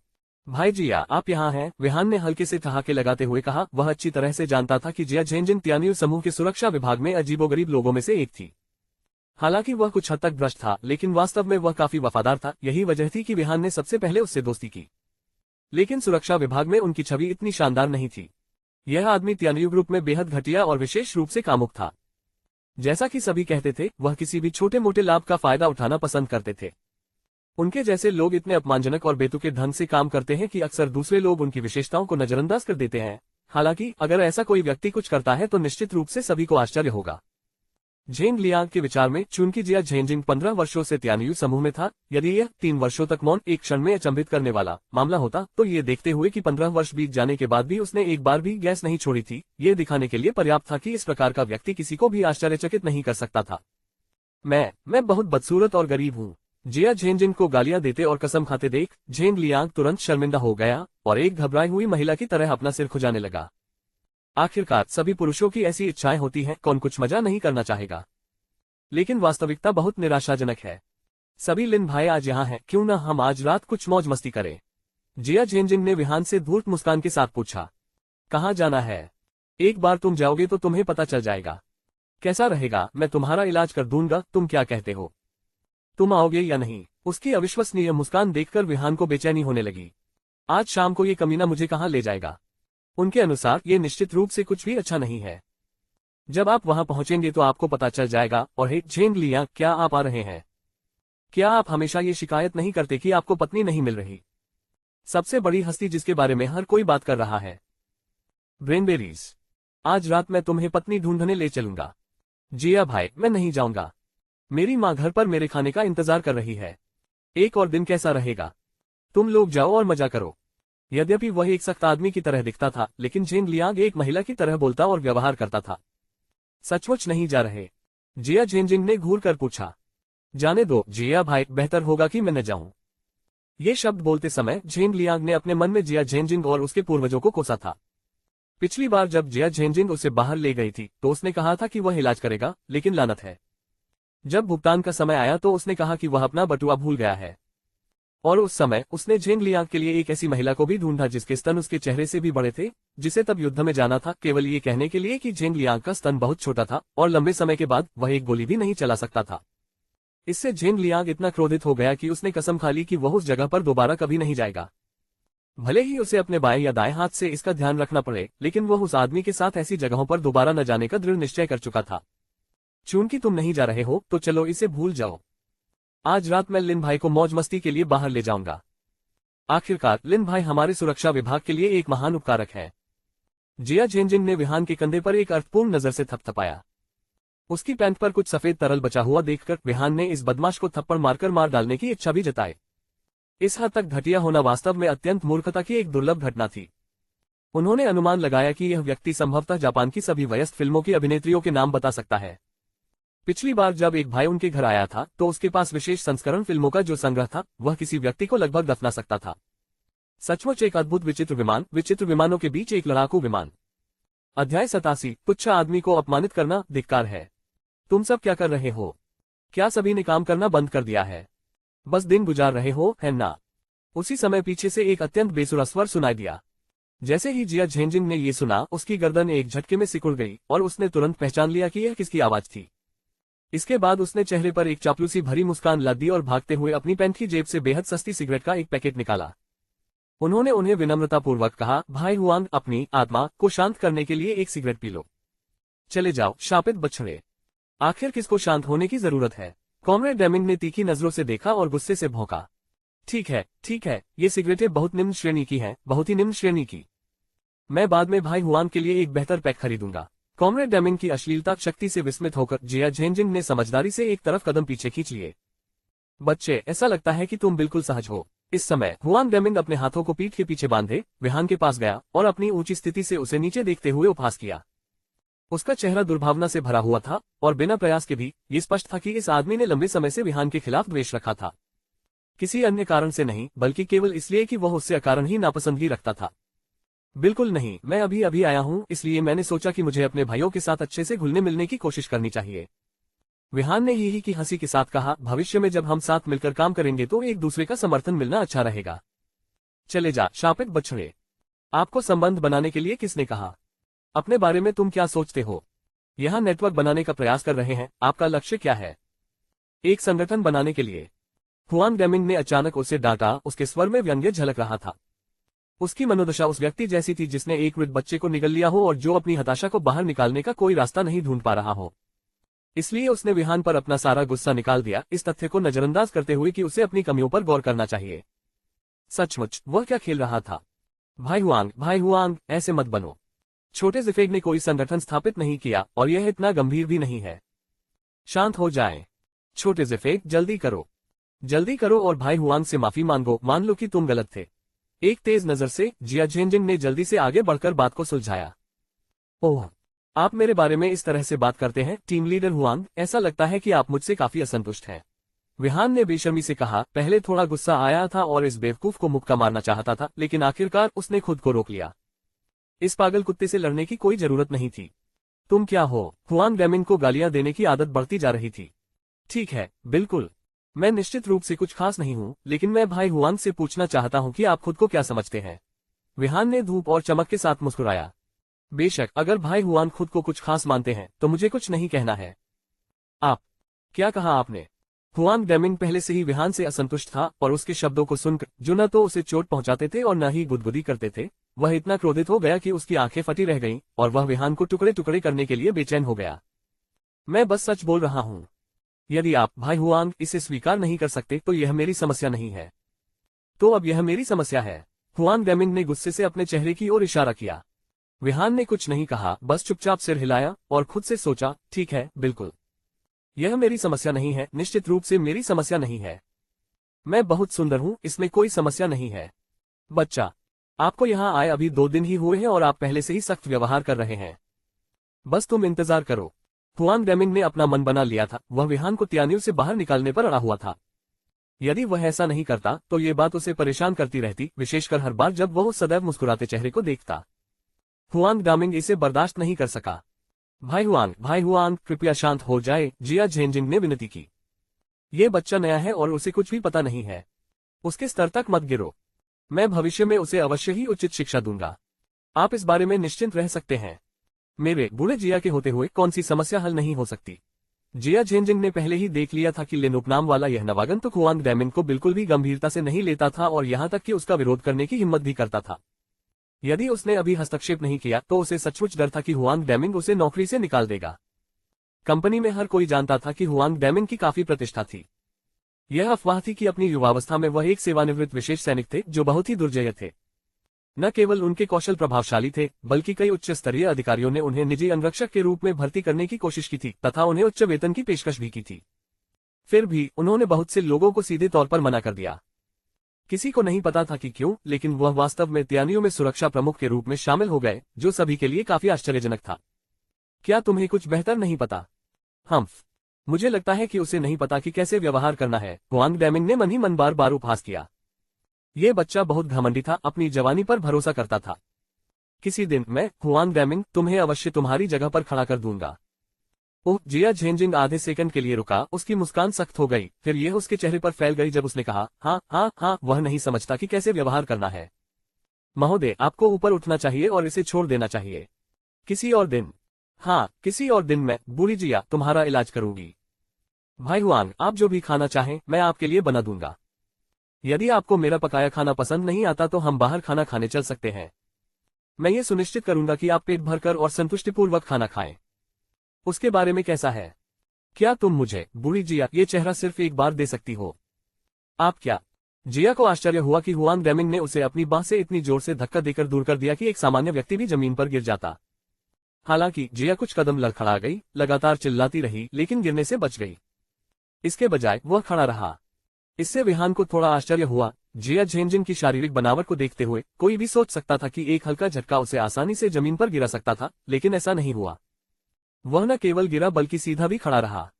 भाई जिया, आप यहाँ हैं, विहान ने हल्के से ठहाके लगाते हुए कहा। वह अच्छी तरह से जानता था कि जिया झेंजिन तियान्यू समूह के सुरक्षा विभाग में अजीबोगरीब लोगों में से एक थी। हालांकि वह कुछ हद तक भ्रष्ट था, लेकिन वास्तव में वह काफी वफादार था। यही वजह थी कि विहान ने सबसे पहले उससे दोस्ती की। लेकिन सुरक्षा विभाग में उनकी छवि इतनी शानदार नहीं थी। यह आदमी तियान्यू ग्रुप में बेहद घटिया और विशेष रूप से कामुक था। जैसा कि सभी कहते थे, वह किसी भी छोटे मोटे लाभ का फायदा उठाना पसंद करते थे। उनके जैसे लोग इतने अपमानजनक और बेतुके ढंग से काम करते हैं कि अक्सर दूसरे लोग उनकी विशेषताओं को नजरअंदाज कर देते हैं। हालांकि अगर ऐसा कोई व्यक्ति कुछ करता है तो निश्चित रूप से सभी को आश्चर्य होगा। जेन लियांग के विचार में चूंकि जिया झेंजिन 15 वर्षों से तियान्यू समूह में था, यदि यह 3 वर्षों तक मौन एक क्षण में अचंभित करने वाला मामला होता तो ये देखते हुए कि 15 वर्ष बीत जाने के बाद भी उसने एक बार भी गैस नहीं छोड़ी थी, ये दिखाने के लिए पर्याप्त था कि इस प्रकार का व्यक्ति किसी को भी आश्चर्यचकित नहीं कर सकता था। मैं बहुत बदसूरत और गरीब हूँ। जिया झेंजिन को गालियां देते और कसम खाते देख जेन लियांग तुरंत शर्मिंदा हो गया और एक घबराई हुई महिला की तरह अपना सिर खुजाने लगा। आखिरकार सभी पुरुषों की ऐसी इच्छाएं होती हैं, कौन कुछ मजा नहीं करना चाहेगा। लेकिन वास्तविकता बहुत निराशाजनक है। सभी लिन भाई आज यहाँ हैं, क्यों न हम आज रात कुछ मौज मस्ती करें? जिया झेंजिन ने विहान से धूर्त मुस्कान के साथ पूछा। कहाँ जाना है? एक बार तुम जाओगे तो तुम्हें पता चल जाएगा। कैसा रहेगा? मैं तुम्हारा इलाज कर दूंगा, तुम क्या कहते हो? तुम आओगे या नहीं? उसकी अविश्वसनीय मुस्कान देखकर विहान को बेचैनी होने लगी। आज शाम को ये कमीना मुझे कहाँ ले जाएगा? उनके अनुसार ये निश्चित रूप से कुछ भी अच्छा नहीं है। जब आप वहां पहुंचेंगे तो आपको पता चल जाएगा। और हे झेंग लिया, क्या आप आ रहे हैं? क्या आप हमेशा ये शिकायत नहीं करते कि आपको पत्नी नहीं मिल रही? सबसे बड़ी हस्ती जिसके बारे में हर कोई बात कर रहा है। ब्रेनबेरीज, आज रात मैं तुम्हें पत्नी ढूंढने ले चलूंगा। जिया भाई, मैं नहीं जाऊंगा। मेरी माँ घर पर मेरे खाने का इंतजार कर रही है। एक और दिन कैसा रहेगा? तुम लोग जाओ और मजा करो। यद्यपि वह एक सख्त आदमी की तरह दिखता था, लेकिन जेन लियांग एक महिला की तरह बोलता और व्यवहार करता था। सचमुच नहीं जा रहे? जिया झेंजिन ने घूर कर पूछा। जाने दो जिया भाई, बेहतर होगा कि मैं न जाऊं। ये शब्द बोलते समय जेन लियांग ने अपने मन में जिया झेंजिन और उसके पूर्वजों को कोसा था। पिछली बार जब जिया झेंजिन उसे बाहर ले गई थी तो उसने कहा था कि वह इलाज करेगा, लेकिन लानत है, जब भुगतान का समय आया तो उसने कहा कि वह अपना बटुआ भूल गया है। और उस समय उसने जेन लियांग के लिए एक ऐसी महिला को भी ढूंढा जिसके स्तन उसके चेहरे से भी बड़े थे, जिसे तब युद्ध में जाना था केवल ये कहने के लिए कि जेन लियांग का स्तन बहुत छोटा था और लंबे समय के बाद वह एक गोली भी नहीं चला सकता था। इससे जेन लियांग इतना क्रोधित हो गया कि उसने कसम खा ली कि वह उस जगह पर दोबारा कभी नहीं जाएगा। भले ही उसे अपने बाएं या दाएं हाथ से इसका ध्यान रखना पड़े, लेकिन वह उस आदमी के साथ ऐसी जगहों पर दोबारा न जाने का दृढ़ निश्चय कर चुका था। चूंकि तुम नहीं जा रहे हो तो चलो इसे भूल जाओ। आज रात मैं लिन भाई को मौज मस्ती के लिए बाहर ले जाऊंगा। आखिरकार लिन भाई हमारे सुरक्षा विभाग के लिए एक महान उपकारक है। जिया झेंजिन ने विहान के कंधे पर एक अर्थपूर्ण नजर से थपथपाया। उसकी पैंट पर कुछ सफेद तरल बचा हुआ देखकर विहान ने इस बदमाश को थप्पड़ मारकर मार डालने की इच्छा भी जताई। इस हद तक घटिया होना वास्तव में अत्यंत मूर्खता की एक दुर्लभ घटना थी। उन्होंने अनुमान लगाया कि यह व्यक्ति संभवतः जापान की सभी वयस्क फिल्मों की अभिनेत्रियों के नाम बता सकता है। पिछली बार जब एक भाई उनके घर आया था तो उसके पास विशेष संस्करण फिल्मों का जो संग्रह था वह किसी व्यक्ति को लगभग दफना सकता था। सचमुच एक अद्भुत विचित्र विमान, विचित्र विमानों के बीच एक लड़ाकू विमान। अध्याय 87। तुच्छ आदमी को अपमानित करना धिक्कार है। तुम सब क्या कर रहे हो? क्या सभी ने काम करना बंद कर दिया है? बस दिन गुजार रहे हो, है ना? उसी समय पीछे से एक अत्यंत बेसुरा स्वर सुनाई दिया। जैसे ही जिया झेंजिंग ने ये सुना, उसकी गर्दन एक झटके में सिकुड़ गई और उसने तुरंत पहचान लिया कि यह किसकी आवाज थी। इसके बाद उसने चेहरे पर एक चापलूसी भरी मुस्कान ला दी और भागते हुए अपनी पैंट की जेब से बेहद सस्ती सिगरेट का एक पैकेट निकाला। उन्होंने उन्हें विनम्रतापूर्वक कहा, भाई हुआंग, अपनी आत्मा को शांत करने के लिए एक सिगरेट पी लो। चले जाओ, शापित बछड़े। आखिर किसको शांत होने की जरूरत है? कॉमरेड डेमिंग ने तीखी नजरों से देखा और गुस्से से भौंका। ठीक है, ये सिगरेटें बहुत निम्न श्रेणी की हैं, बहुत ही निम्न श्रेणी की। मैं बाद में भाई हुआंग के लिए एक बेहतर पैक खरीदूंगा। कॉमरेड डेमिंग की अश्लीलता शक्ति से विस्मित होकर जिया झेंजिंग ने समझदारी से एक तरफ कदम पीछे खींच लिए। बच्चे, ऐसा लगता है कि तुम बिल्कुल सहज हो। इस समय हुआंग डेमिंग अपने हाथों को पीठ के पीछे बांधे विहान के पास गया और अपनी ऊंची स्थिति से उसे नीचे देखते हुए उपहास किया। उसका चेहरा दुर्भावना से भरा हुआ था और बिना प्रयास के भी ये स्पष्ट था कि इस आदमी ने लंबे समय से विहान के खिलाफ द्वेष रखा था। किसी अन्य कारण से नहीं, बल्कि केवल इसलिए कि वह उससे अकारण ही नापसंदगी रखता था। बिल्कुल नहीं, मैं अभी अभी आया हूँ, इसलिए मैंने सोचा कि मुझे अपने भाइयों के साथ अच्छे से घुलने मिलने की कोशिश करनी चाहिए। विहान ने ही की हंसी के साथ कहा, भविष्य में जब हम साथ मिलकर काम करेंगे तो एक दूसरे का समर्थन मिलना अच्छा रहेगा। चले जा, शापित बछड़े। आपको संबंध बनाने के लिए किसने कहा? अपने बारे में तुम क्या सोचते हो? यहाँ नेटवर्क बनाने का प्रयास कर रहे हैं, आपका लक्ष्य क्या है? एक संगठन बनाने के लिए। हुआंग डेमिंग ने अचानक उसे डांटा, उसके स्वर में व्यंग्य झलक रहा था। उसकी मनोदशा उस व्यक्ति जैसी थी जिसने एक वृद्ध बच्चे को निगल लिया हो और जो अपनी हताशा को बाहर निकालने का कोई रास्ता नहीं ढूंढ पा रहा हो। इसलिए उसने विहान पर अपना सारा गुस्सा निकाल दिया, इस तथ्य को नजरअंदाज करते हुए कि उसे अपनी कमियों पर गौर करना चाहिए। सचमुच वह क्या खेल रहा था? भाई हुआंग, ऐसे मत बनो। छोटे जिफेग ने कोई संगठन स्थापित नहीं किया और यह इतना गंभीर भी नहीं है। शांत हो जाएं। छोटे जिफेग, जल्दी करो और भाई हुआंग से माफी मांगो, मान लो कि तुम गलत थे। एक तेज नजर से जिया झेंजिंग ने जल्दी से आगे बढ़कर बात को सुलझाया। ओह, आप मेरे बारे में इस तरह से बात करते हैं, टीम लीडर हुआंग, ऐसा लगता है कि आप मुझसे काफी असंतुष्ट हैं। विहान ने बेशर्मी से कहा। पहले थोड़ा गुस्सा आया था और इस बेवकूफ को मुक्का मारना चाहता था, लेकिन आखिरकार उसने खुद को रोक लिया। इस पागल कुत्ते से लड़ने की कोई जरूरत नहीं थी। तुम क्या हो? हुआंग डेमिंग को गालियां देने की आदत बढ़ती जा रही थी। ठीक है, बिल्कुल। मैं निश्चित रूप से कुछ खास नहीं हूं, लेकिन मैं भाई हुआंग से पूछना चाहता हूं कि आप खुद को क्या समझते हैं? विहान ने धूप और चमक के साथ मुस्कुराया। बेशक, अगर भाई हुआंग खुद को कुछ खास मानते हैं तो मुझे कुछ नहीं कहना है। आप क्या कहा आपने? हुआंग डेमिंग पहले से ही विहान से असंतुष्ट था और उसके शब्दों को सुनकर जो न तो उसे चोट पहुंचाते थे और न ही गुदगुदी करते थे, वह इतना क्रोधित हो गया कि उसकी आंखें फटी रह गईं और वह विहान को टुकड़े टुकड़े करने के लिए बेचैन हो गया। मैं बस सच बोल रहा हूं। यदि आप, भाई हुआंग, इसे स्वीकार नहीं कर सकते तो यह मेरी समस्या नहीं है। तो अब यह मेरी समस्या है। हुआंग डेमिंग ने गुस्से से अपने चेहरे की ओर इशारा किया। विहान ने कुछ नहीं कहा, बस चुपचाप सिर हिलाया और खुद से सोचा, ठीक है, बिल्कुल। यह मेरी समस्या नहीं है, निश्चित रूप से मेरी समस्या नहीं है। मैं बहुत सुंदर हूं, इसमें कोई समस्या नहीं है। बच्चा, आपको यहाँ आए अभी 2 दिन ही हुए हैं और आप पहले से ही सख्त व्यवहार कर रहे हैं। बस तुम इंतजार करो। हुआंग डेमिंग ने अपना मन बना लिया था, वह विहान को तियानियों से बाहर निकालने पर अड़ा हुआ था। यदि वह ऐसा नहीं करता तो ये बात उसे परेशान करती रहती, विशेषकर हर बार जब वह उस सदैव मुस्कुराते चेहरे को देखता। हुआंग डेमिंग इसे बर्दाश्त नहीं कर सका। भाई हुआंग, कृपया शांत हो जाए, जिया झेंजिंग ने विनती की। ये बच्चा नया है और उसे कुछ भी पता नहीं है। उसके स्तर तक मत गिरो। मैं भविष्य में उसे अवश्य ही उचित शिक्षा दूंगा। आप इस बारे में निश्चिंत रह सकते हैं। मेरे बूढ़े जिया के होते हुए कौन सी समस्या हल नहीं हो सकती। जिया झेंजिंग ने पहले ही देख लिया था कि लिन उपनाम वाला यह नवागंतुक हुआंग डेमिंग को बिल्कुल भी गंभीरता से नहीं लेता था और यहाँ तक कि उसका विरोध करने की हिम्मत भी करता था। यदि उसने अभी हस्तक्षेप नहीं किया तो उसे सचमुच डर था कि हुआंग डेमिंग उसे नौकरी से निकाल देगा। कंपनी में हर कोई जानता था कि हुआंग डेमिंग की काफी प्रतिष्ठा थी। यह अफवाह थी कि अपनी युवावस्था में वह एक सेवानिवृत्त विशेष सैनिक थे जो बहुत ही दुर्जय थे। न केवल उनके कौशल प्रभावशाली थे, बल्कि कई उच्च स्तरीय अधिकारियों ने उन्हें निजी अंगरक्षक के रूप में भर्ती करने की कोशिश की थी तथा उन्हें उच्च वेतन की पेशकश भी की थी। फिर भी उन्होंने बहुत से लोगों को सीधे तौर पर मना कर दिया। किसी को नहीं पता था कि क्यों, लेकिन वह वास्तव में तियानियों में सुरक्षा प्रमुख के रूप में शामिल हो गए, जो सभी के लिए काफी आश्चर्यजनक था। क्या तुम्हें कुछ बेहतर नहीं पता? हम्फ, मुझे लगता है कि उसे नहीं पता कि कैसे व्यवहार करना है, हुआंग डेमिंग ने मन ही मन बार बार उपहास किया। ये बच्चा बहुत घमंडी था, अपनी जवानी पर भरोसा करता था। किसी दिन मैं, हुआन डैमिंग, तुम्हें अवश्य तुम्हारी जगह पर खड़ा कर दूंगा। ओह, जिया झेंजिंग आधे सेकंड के लिए रुका, उसकी मुस्कान सख्त हो गई, फिर यह उसके चेहरे पर फैल गई जब उसने कहा, हाँ हाँ हाँ, वह नहीं समझता कि कैसे व्यवहार करना है। महोदय, आपको ऊपर उठना चाहिए और इसे छोड़ देना चाहिए। किसी और दिन। हाँ, किसी और दिन मैं, बूढ़ी जिया, तुम्हारा इलाज करूंगी। भाई हुआन, आप जो भी खाना चाहें मैं आपके लिए बना दूंगा। यदि आपको मेरा पकाया खाना पसंद नहीं आता तो हम बाहर खाना खाने चल सकते हैं। मैं ये सुनिश्चित करूंगा कि आप पेट भरकर और संतुष्टिपूर्वक खाना खाएं। उसके बारे में कैसा है? क्या तुम मुझे, बूढ़ी जिया, ये चेहरा सिर्फ एक बार दे सकती हो? आप क्या? जिया को आश्चर्य हुआ कि हुआन डैमिंग ने उसे अपनी बाह से इतनी जोर से धक्का देकर दूर कर दिया कि एक सामान्य व्यक्ति भी जमीन पर गिर जाता। हालांकि जिया कुछ कदम लड़खड़ा गई, लगातार चिल्लाती रही, लेकिन गिरने से बच गई। इसके बजाय वह खड़ा रहा। इससे विहान को थोड़ा आश्चर्य हुआ। जिया झेंजिन की शारीरिक बनावट को देखते हुए कोई भी सोच सकता था कि एक हल्का झटका उसे आसानी से जमीन पर गिरा सकता था, लेकिन ऐसा नहीं हुआ। वह न केवल गिरा बल्कि सीधा भी खड़ा रहा।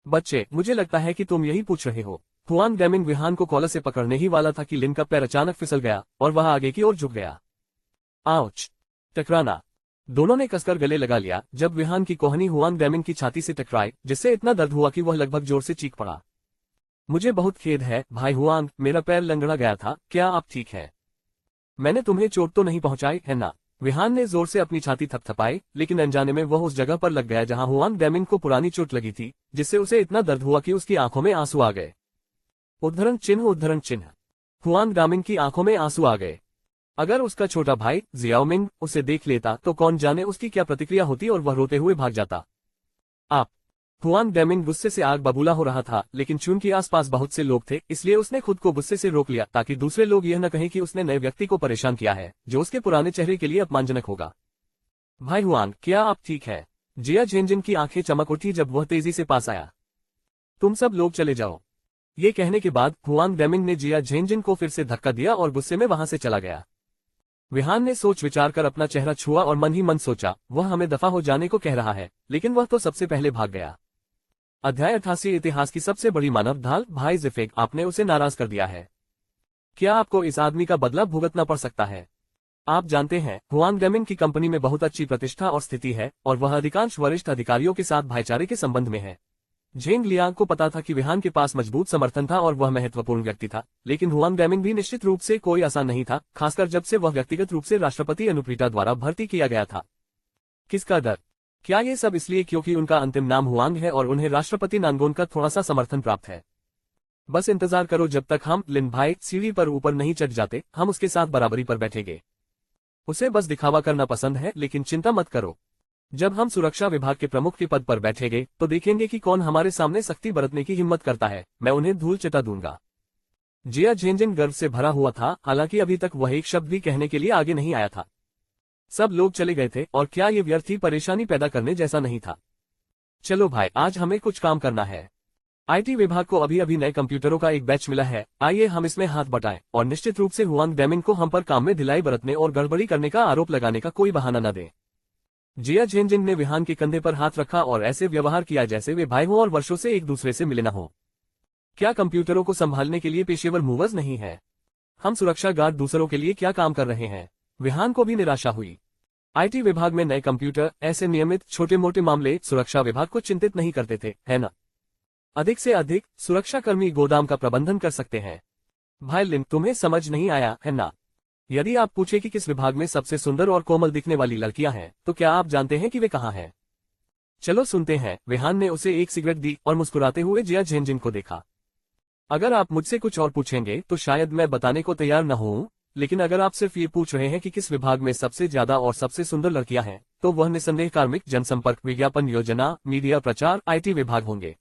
बच्चे, मुझे लगता है कि तुम यही पूछ रहे हो। हुआन डैमिंग विहान को कॉलर से पकड़ने ही वाला था कि लिन का पैर अचानक फिसल गया और वह आगे की ओर झुक गया। आउच! टकराना। दोनों ने कसकर गले लगा लिया जब विहान की कोहनी हुआन डैमिंग की छाती से टकराई, जिससे इतना दर्द हुआ कि वह लगभग जोर से चीख पड़ा। मुझे बहुत खेद है भाई हुआन, मेरा पैर लंगड़ा गया था, क्या आप ठीक है? मैंने तुम्हें चोट तो नहीं पहुंचाई है ना? विहान ने जोर से अपनी छाती थपथपाई, लेकिन अनजाने में वह उस जगह पर लग गया जहां हुआन डैमिंग को पुरानी चोट लगी थी, जिससे उसे इतना दर्द हुआ कि उसकी आंखों में आंसू आ गए। उद्धरण चिन्ह, उद्धरण चिन्ह। हुआन डैमिंग की आंखों में आंसू आ गए। अगर उसका छोटा भाई जियाओमिंग उसे देख लेता तो कौन जाने उसकी क्या प्रतिक्रिया होती और वह रोते हुए भाग जाता। आप। हुआन डैमिंग गुस्से से आग बबूला हो रहा था, लेकिन चूंकि आसपास बहुत से लोग थे इसलिए उसने खुद को गुस्से से रोक लिया ताकि दूसरे लोग यह न कहें कि उसने नए व्यक्ति को परेशान किया है, जो उसके पुराने चेहरे के लिए अपमानजनक होगा। भाई हुआन, क्या आप ठीक है? जिया झेंजिन की आंखें चमक उठी जब वह तेजी से पास आया। तुम सब लोग चले जाओ। ये कहने के बाद हुआन डैमिंग ने जिया झेंजिन को फिर से धक्का दिया और गुस्से में वहां से चला गया। विहान ने सोच विचार कर अपना चेहरा छुआ और मन ही मन सोचा, वह हमें दफा हो जाने को कह रहा है, लेकिन वह तो सबसे पहले भाग गया। अध्याय 88। इतिहास की सबसे बड़ी मानव ढाल भाई ज़िफेक, आपने उसे नाराज कर दिया है। क्या आपको इस आदमी का बदला भुगतना पड़ सकता है? आप जानते हैं, हुआन डैमिंग की कंपनी में बहुत अच्छी प्रतिष्ठा और स्थिति है और वह अधिकांश वरिष्ठ अधिकारियों के साथ भाईचारे के संबंध में है। झेंग लियांग को पता था कि विहान के पास मजबूत समर्थन था और वह महत्वपूर्ण व्यक्ति था, लेकिन हुआन डैमिंग भी निश्चित रूप से कोई आसान नहीं था, खासकर जब से वह व्यक्तिगत रूप से राष्ट्रपति अनुप्रीता द्वारा भर्ती किया गया था। किसका डर? क्या ये सब इसलिए क्योंकि उनका अंतिम नाम हुआंग है और उन्हें राष्ट्रपति नानगोन का थोड़ा सा समर्थन प्राप्त है? बस इंतजार करो जब तक हम, लिन भाई, सीढ़ी पर ऊपर नहीं चढ़ जाते, हम उसके साथ बराबरी पर बैठेंगे। उसे बस दिखावा करना पसंद है, लेकिन चिंता मत करो। जब हम सुरक्षा विभाग के प्रमुख के पद पर बैठेंगे तो देखेंगे कि कौन हमारे सामने सख्ती बरतने की हिम्मत करता है। मैं उन्हें धूल चटा दूंगा। जिया झेंजिन गर्व से भरा हुआ था, हालांकि अभी तक वह एक शब्द भी कहने के लिए आगे नहीं आया था। सब लोग चले गए थे और क्या ये व्यर्थ ही परेशानी पैदा करने जैसा नहीं था। चलो भाई, आज हमें कुछ काम करना है। आईटी विभाग को अभी अभी नए कंप्यूटरों का एक बैच मिला है, आइए हम इसमें हाथ बटाएं और निश्चित रूप से हुआन डैमिंग को हम पर काम में ढिलाई बरतने और गड़बड़ी करने का आरोप लगाने का कोई बहाना न दें। जिया झेंजिन ने विहान के कंधे पर हाथ रखा और ऐसे व्यवहार किया जैसे वे भाई हों और वर्षों से एक दूसरे से मिले न हो। क्या कंप्यूटरों को संभालने के लिए पेशेवर मूवर्स नहीं है? हम सुरक्षा गार्ड दूसरों के लिए क्या काम कर रहे हैं? विहान को भी निराशा हुई। आईटी विभाग में नए कंप्यूटर ऐसे नियमित छोटे मोटे मामले सुरक्षा विभाग को चिंतित नहीं करते थे, है ना? अधिक से अधिक सुरक्षाकर्मी गोदाम का प्रबंधन कर सकते हैं। भाई लिन, तुम्हें समझ नहीं आया है ना? यदि आप पूछे कि किस विभाग में सबसे सुंदर और कोमल दिखने वाली लड़कियां हैं, तो क्या आप जानते हैं कि वे कहाँ हैं? चलो सुनते हैं। विहान ने उसे एक सिगरेट दी और मुस्कुराते हुए जिया झेंजिन को देखा। अगर आप मुझसे कुछ और पूछेंगे तो शायद मैं बताने को तैयार न हूं, लेकिन अगर आप सिर्फ ये पूछ रहे हैं कि किस विभाग में सबसे ज्यादा और सबसे सुंदर लड़कियां हैं, तो वह निस्संदेह कार्मिक, जनसंपर्क, विज्ञापन योजना, मीडिया प्रचार, आईटी विभाग होंगे।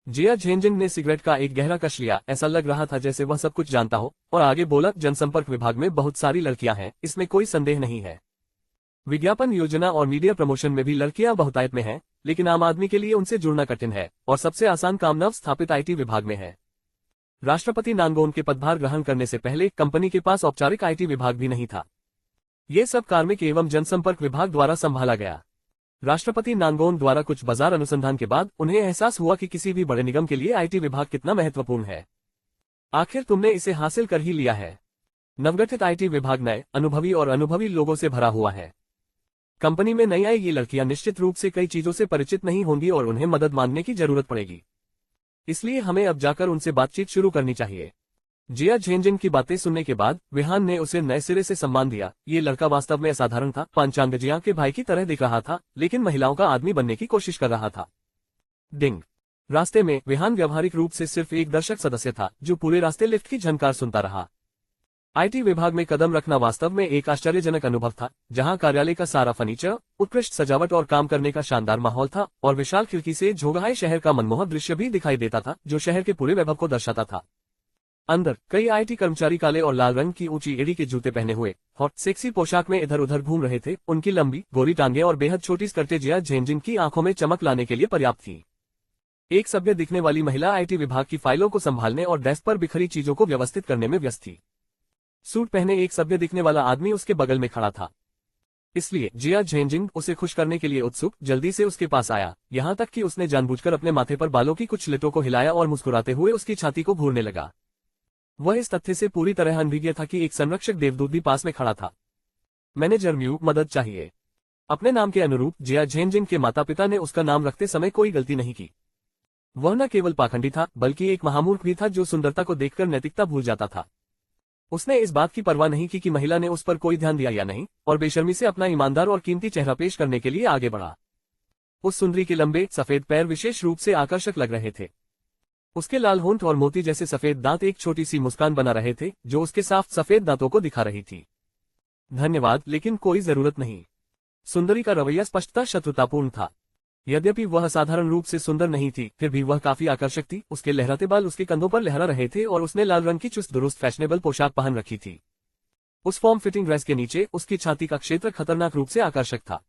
जिया झेंजिन ने सिगरेट का एक गहरा कश लिया, ऐसा लग रहा था जैसे वह सब कुछ जानता हो, और आगे बोला, जनसंपर्क विभाग में बहुत सारी लड़कियां हैं, इसमें कोई संदेह नहीं है। विज्ञापन योजना और मीडिया प्रमोशन में भी लड़कियां बहुतायत में हैं, लेकिन आम आदमी के लिए उनसे जुड़ना कठिन है, और सबसे आसान काम नव स्थापित आईटी विभाग में है। राष्ट्रपति नानगोन के पदभार ग्रहण करने से पहले कंपनी के पास औपचारिक आईटी विभाग भी नहीं था। ये सब कार्मिक एवं जनसंपर्क विभाग द्वारा संभाला गया। राष्ट्रपति नानगोन द्वारा कुछ बाजार अनुसंधान के बाद उन्हें एहसास हुआ कि किसी भी बड़े निगम के लिए आईटी विभाग कितना महत्वपूर्ण है। आखिर तुमने इसे हासिल कर ही लिया है। नवगठित आईटी विभाग नए, अनुभवी लोगों से भरा हुआ है। कंपनी में नई आई ये लड़कियां निश्चित रूप से कई चीजों से परिचित नहीं होंगी और उन्हें मदद मांगने की जरूरत पड़ेगी। इसलिए हमें अब जाकर उनसे बातचीत शुरू करनी चाहिए। जिया झेंजिन की बातें सुनने के बाद विहान ने उसे नए सिरे से सम्मान दिया। ये लड़का वास्तव में असाधारण था। पांचांग जिया के भाई की तरह दिख रहा था, लेकिन महिलाओं का आदमी बनने की कोशिश कर रहा था। डिंग। रास्ते में विहान व्यावहारिक रूप से सिर्फ एक दर्शक सदस्य था, जो पूरे रास्ते लिफ्ट की झनकार सुनता रहा। आईटी विभाग में कदम रखना वास्तव में एक आश्चर्यजनक अनुभव था, जहां कार्यालय का सारा फर्नीचर, उत्कृष्ट सजावट और काम करने का शानदार माहौल था, और विशाल खिड़की से झोंघाए शहर का मनमोहक दृश्य भी दिखाई देता था, जो शहर के पूरे वैभव को दर्शाता था। अंदर कई आईटी कर्मचारी काले और लाल रंग की ऊंची एड़ी के जूते पहने हुए हॉट सेक्सी पोशाक में इधर उधर घूम रहे थे। उनकी लंबी गोरी टांगें और बेहद छोटी स्कर्टें जिया झेंजिन की आंखों में चमक लाने के लिए पर्याप्त थी। एक सभ्य दिखने वाली महिला आईटी विभाग की फाइलों को संभालने और डेस्क पर बिखरी चीजों को व्यवस्थित करने में व्यस्त थी। सूट पहने एक सभ्य दिखने वाला आदमी उसके बगल में खड़ा था, इसलिए जिया झेंजिन उसे खुश करने के लिए उत्सुक जल्दी से उसके पास आया, यहाँ तक कि उसने जानबूझकर अपने माथे पर बालों की कुछ लिटों को हिलाया और मुस्कुराते हुए उसकी छाती को घूरने लगा। वह इस तथ्य से पूरी तरह अनभिज्ञ था कि एक संरक्षक देवदूत भी पास में खड़ा था। मैनेजर म्यू, मदद चाहिए। अपने नाम के अनुरूप जिया झेंजिन के माता पिता ने उसका नाम रखते समय कोई गलती नहीं की। वह न केवल पाखंडी था, बल्कि एक महामूर्ख भी था जो सुंदरता को देखकर नैतिकता भूल जाता था। उसने इस बात की परवाह नहीं की कि महिला ने उस पर कोई ध्यान दिया या नहीं, और बेशर्मी से अपना ईमानदार और कीमती चेहरा पेश करने के लिए आगे बढ़ा। उस सुंदरी के लंबे सफेद पैर विशेष रूप से आकर्षक लग रहे थे। उसके लाल होंठ और मोती जैसे सफेद दांत एक छोटी सी मुस्कान बना रहे थे, जो उसके साफ सफेद दांतों को दिखा रही थी। धन्यवाद, लेकिन कोई जरूरत नहीं। सुंदरी का रवैया स्पष्टता शत्रुतापूर्ण था। यद्यपि वह साधारण रूप से सुंदर नहीं थी, फिर भी वह काफी आकर्षक थी। उसके लहराते बाल उसके कंधों पर लहरा रहे थे और उसने लाल रंग की चुस्त दुरुस्त फैशनेबल पोशाक पहन रखी थी। उस फॉर्म फिटिंग ड्रेस के नीचे उसकी छाती का क्षेत्र खतरनाक रूप से आकर्षक था।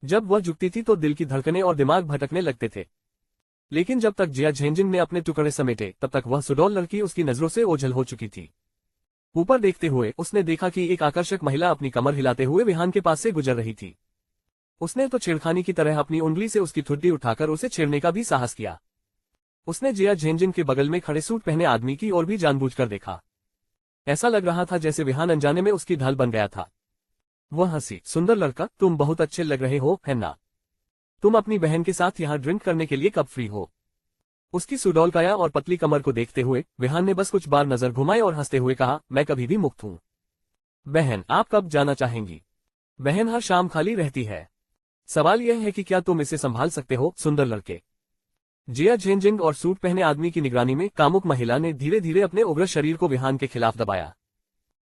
जब वह झुकती थी तो दिल की धड़कनें और दिमाग भटकने लगते थे। लेकिन जब तक जिया झेंजिन ने अपने टुकड़े समेटे, तब तक वह सुडौल लड़की उसकी नजरों से ओझल हो चुकी थी। ऊपर देखते हुए उसने देखा कि एक आकर्षक महिला अपनी कमर हिलाते हुए विहान के पास से गुजर रही थी। उसने तो छेड़खानी की तरह अपनी उंगली से उसकी ठुड्डी उठाकर उसे छेड़ने का भी साहस किया। उसने जिया झेंजिन के बगल में खड़े सूट पहने आदमी की ओर भी जानबूझकर देखा। ऐसा लग रहा था जैसे विहान अनजाने में उसकी ढाल बन गया था। वह हंसी, सुंदर लड़का, तुम बहुत अच्छे लग रहे हो, है ना? तुम अपनी बहन के साथ यहाँ ड्रिंक करने के लिए कब फ्री हो? उसकी सुडौल काया और पतली कमर को देखते हुए विहान ने बस कुछ बार नजर घुमाई और हंसते हुए कहा, मैं कभी भी मुक्त हूँ। बहन, आप कब जाना चाहेंगी? बहन हर शाम खाली रहती है। सवाल यह है कि क्या तुम इसे संभाल सकते हो, सुंदर लड़के? जिया झेंजिन और सूट पहने आदमी की निगरानी में कामुक महिला ने धीरे धीरे अपने उग्र शरीर को विहान के खिलाफ दबाया।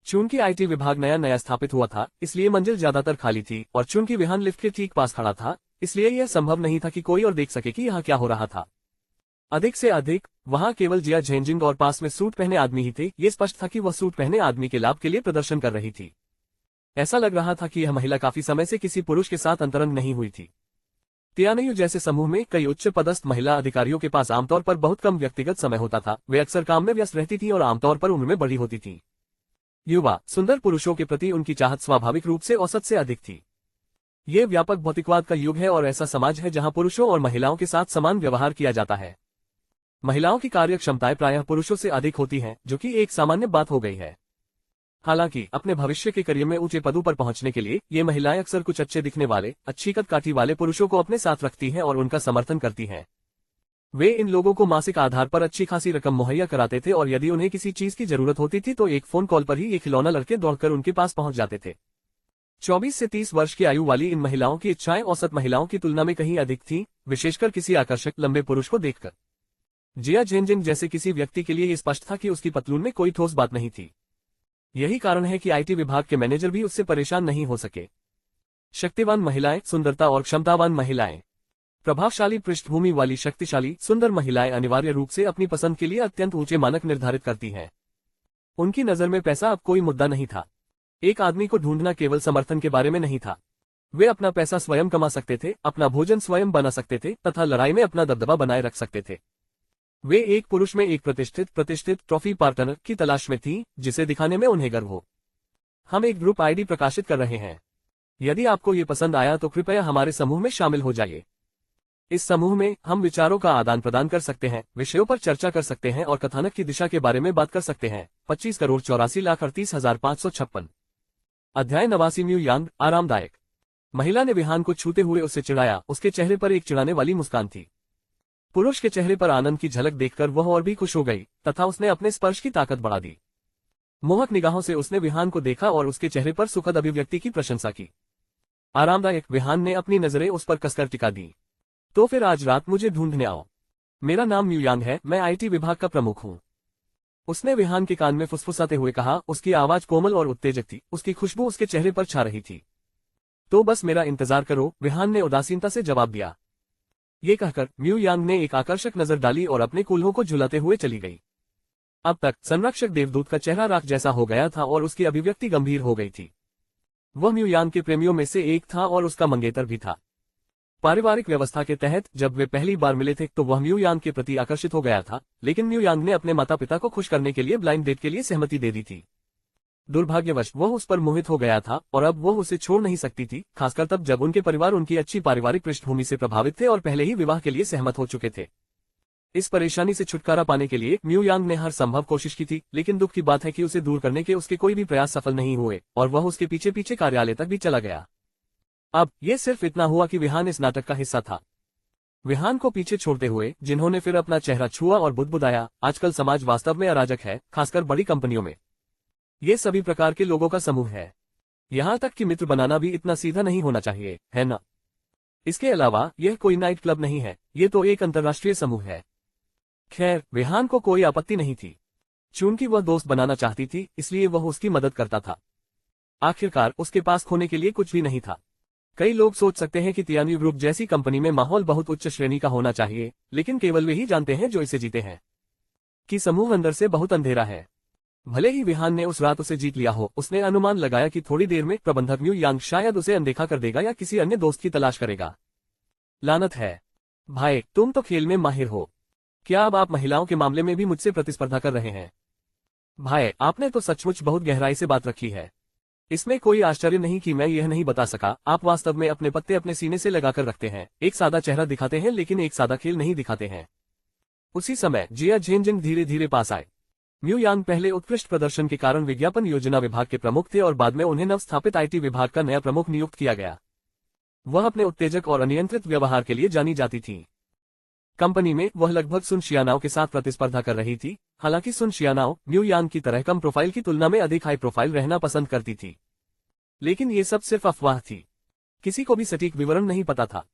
चूंकि आईटी विभाग नया स्थापित हुआ था, इसलिए मंजिल ज्यादातर खाली थी, और चूंकि विहान लिफ्ट के ठीक पास खड़ा था, इसलिए यह संभव नहीं था कि कोई और देख सके कि यहाँ क्या हो रहा था। अधिक से अधिक वहां केवल जिया झेंजिन और पास में सूट पहने आदमी ही थे। ये स्पष्ट था कि वह सूट पहने आदमी के लाभ के लिए प्रदर्शन कर रही थी। ऐसा लग रहा था कि यह महिला काफी समय से किसी पुरुष के साथ अंतरंग नहीं हुई थी। टियानयू जैसे समूह में कई उच्च पदस्थ महिला अधिकारियों के पास आमतौर पर बहुत कम व्यक्तिगत समय होता था। वे अक्सर काम में व्यस्त रहती थीं और आमतौर पर उम्र में बड़ी होती थीं। युवा सुंदर पुरुषों के प्रति उनकी चाहत स्वाभाविक रूप से औसत से अधिक थी। ये व्यापक भौतिकवाद का युग है और ऐसा समाज है जहां पुरुषों और महिलाओं के साथ समान व्यवहार किया जाता है। महिलाओं की कार्य क्षमताएं प्रायः पुरुषों से अधिक होती हैं, जो कि एक सामान्य बात हो गई है। हालांकि अपने भविष्य के करियर में ऊंचे पदों पर पहुंचने के लिए ये महिलाएं अक्सर कुछ अच्छे दिखने वाले, अच्छी कद काठी वाले पुरुषों को अपने साथ रखती हैं और उनका समर्थन करती हैं। वे इन लोगों को मासिक आधार पर अच्छी खासी रकम मुहैया कराते थे और यदि उन्हें किसी चीज की जरूरत होती थी तो एक फोन कॉल पर ही ये खिलौना लड़के दौड़कर उनके पास पहुंच जाते थे। 24 से 30 वर्ष की आयु वाली इन महिलाओं की इच्छाएं औसत महिलाओं की तुलना में कहीं अधिक थीं, विशेषकर किसी आकर्षक लंबे पुरुष को देखकर। जिया झेंजिन जैसे किसी व्यक्ति के लिए ये स्पष्ट था कि उसकी पतलून में कोई ठोस बात नहीं थी। यही कारण है कि आईटी विभाग के मैनेजर भी उससे परेशान नहीं हो सके। शक्तिवान महिलाएं, सुंदरता और क्षमतावान महिलाएं, प्रभावशाली पृष्ठभूमि वाली शक्तिशाली सुंदर महिलाएं अनिवार्य रूप से अपनी पसंद के लिए अत्यंत ऊंचे मानक निर्धारित करती हैं। उनकी नजर में पैसा अब कोई मुद्दा नहीं था। एक आदमी को ढूंढना केवल समर्थन के बारे में नहीं था। वे अपना पैसा स्वयं कमा सकते थे, अपना भोजन स्वयं बना सकते थे तथा लड़ाई में अपना दबदबा बनाए रख सकते थे। वे एक पुरुष में एक प्रतिष्ठित ट्रॉफी पार्टनर की तलाश में थी, जिसे दिखाने में उन्हें गर्व हो। हम एक ग्रुप आईडी प्रकाशित कर रहे हैं। यदि आपको ये पसंद आया तो कृपया हमारे समूह में शामिल हो जाइए। इस समूह में हम विचारों का आदान प्रदान कर सकते हैं, विषयों पर चर्चा कर सकते हैं और कथानक की दिशा के बारे में बात कर सकते हैं। 25,84,38,556। अध्याय 89 म्यू यांग, आरामदायक। महिला ने विहान को छूते हुए उससे चिढ़ाया। उसके चेहरे पर एक चिढ़ाने वाली मुस्कान थी। पुरुष के चेहरे पर आनंद की झलक देखकर वह और भी खुश हो गई तथा उसने अपने स्पर्श की ताकत बढ़ा दी। मोहक निगाहों से उसने विहान को देखा और उसके चेहरे पर सुखद अभिव्यक्ति की प्रशंसा की। आरामदायक, विहान ने अपनी नजरें उस पर कसकर टिका दी। तो फिर आज रात मुझे ढूंढने आओ। मेरा नाम म्यू यांग है, मैं आईटी विभाग का प्रमुख हूँ। उसने विहान के कान में फुसफुसाते हुए कहा। उसकी आवाज कोमल और उत्तेजक थी, उसकी खुशबू उसके चेहरे पर छा रही थी। तो बस मेरा इंतजार करो, विहान ने उदासीनता से जवाब दिया। ये कहकर म्यू यांग ने एक आकर्षक नजर डाली और अपने कूल्हों को झुलाते हुए चली गई। अब तक संरक्षक देवदूत का चेहरा राख जैसा हो गया था और उसकी अभिव्यक्ति गंभीर हो गई थी। वह म्यू यांग के प्रेमियों में से एक था और उसका मंगेतर भी था। पारिवारिक व्यवस्था के तहत जब वे पहली बार मिले थे तो वह म्यू यांग के प्रति आकर्षित हो गया था, लेकिन म्यू यांग ने अपने माता पिता को खुश करने के लिए ब्लाइंड डेट के लिए सहमति दे दी थी। दुर्भाग्यवश वह उस पर मोहित हो गया था और अब वह उसे छोड़ नहीं सकती थी, खासकर तब जब उनके परिवार उनकी अच्छी पारिवारिक पृष्ठभूमि से प्रभावित थे और पहले ही विवाह के लिए सहमत हो चुके थे। इस परेशानी से छुटकारा पाने के लिए म्यू यांग ने हर संभव कोशिश की थी, लेकिन दुख की बात है कि उसे दूर करने के उसके कोई भी प्रयास सफल नहीं हुए और वह उसके पीछे पीछे कार्यालय तक भी चला गया। अब ये सिर्फ इतना हुआ कि विहान इस नाटक का हिस्सा था। विहान को पीछे छोड़ते हुए जिन्होंने फिर अपना चेहरा छुआ और बुदबुदाया। आजकल समाज वास्तव में अराजक है, खासकर बड़ी कंपनियों में। ये सभी प्रकार के लोगों का समूह है। यहाँ तक कि मित्र बनाना भी इतना सीधा नहीं होना चाहिए, है ना? इसके अलावा यह कोई नाइट क्लब नहीं है, ये तो एक अंतर्राष्ट्रीय समूह है। खैर, विहान को कोई आपत्ति नहीं थी। चूंकि वह दोस्त बनाना चाहती थी, इसलिए वह उसकी मदद करता था। आखिरकार उसके पास खोने के लिए कुछ भी नहीं था। कई लोग सोच सकते हैं कि तियानी ग्रुप जैसी कंपनी में माहौल बहुत उच्च श्रेणी का होना चाहिए, लेकिन केवल वे ही जानते हैं जो इसे जीते हैं कि समूह अंदर से बहुत अंधेरा है। भले ही विहान ने उस रात उसे जीत लिया हो, उसने अनुमान लगाया कि थोड़ी देर में प्रबंधक म्यू यांग शायद उसे अनदेखा कर देगा या किसी अन्य दोस्त की तलाश करेगा। लानत है भाई, तुम तो खेल में माहिर हो। क्या अब आप महिलाओं के मामले में भी मुझसे प्रतिस्पर्धा कर रहे हैं? भाई, आपने तो सचमुच बहुत गहराई से बात रखी है। इसमें कोई आश्चर्य नहीं कि मैं यह नहीं बता सका। आप वास्तव में अपने पत्ते अपने सीने से लगाकर रखते हैं, एक सादा चेहरा दिखाते हैं लेकिन एक सादा खेल नहीं दिखाते हैं। उसी समय जिया झेनजिंग धीरे धीरे पास आए। म्यू यांग पहले उत्कृष्ट प्रदर्शन के कारण विज्ञापन योजना विभाग के प्रमुख थे और बाद में उन्हें नवस्थापित आईटी विभाग का नया प्रमुख नियुक्त किया गया। वह अपने उत्तेजक और अनियंत्रित व्यवहार के लिए जानी जाती थी। कंपनी में वह लगभग सुन शियानाओ के साथ प्रतिस्पर्धा कर रही थी। हालांकि सुन शियानाओ म्यू यांग की तरह कम प्रोफाइल की तुलना में अधिक हाई प्रोफाइल रहना पसंद करती थी। लेकिन ये सब सिर्फ अफवाह थी, किसी को भी सटीक विवरण नहीं पता था।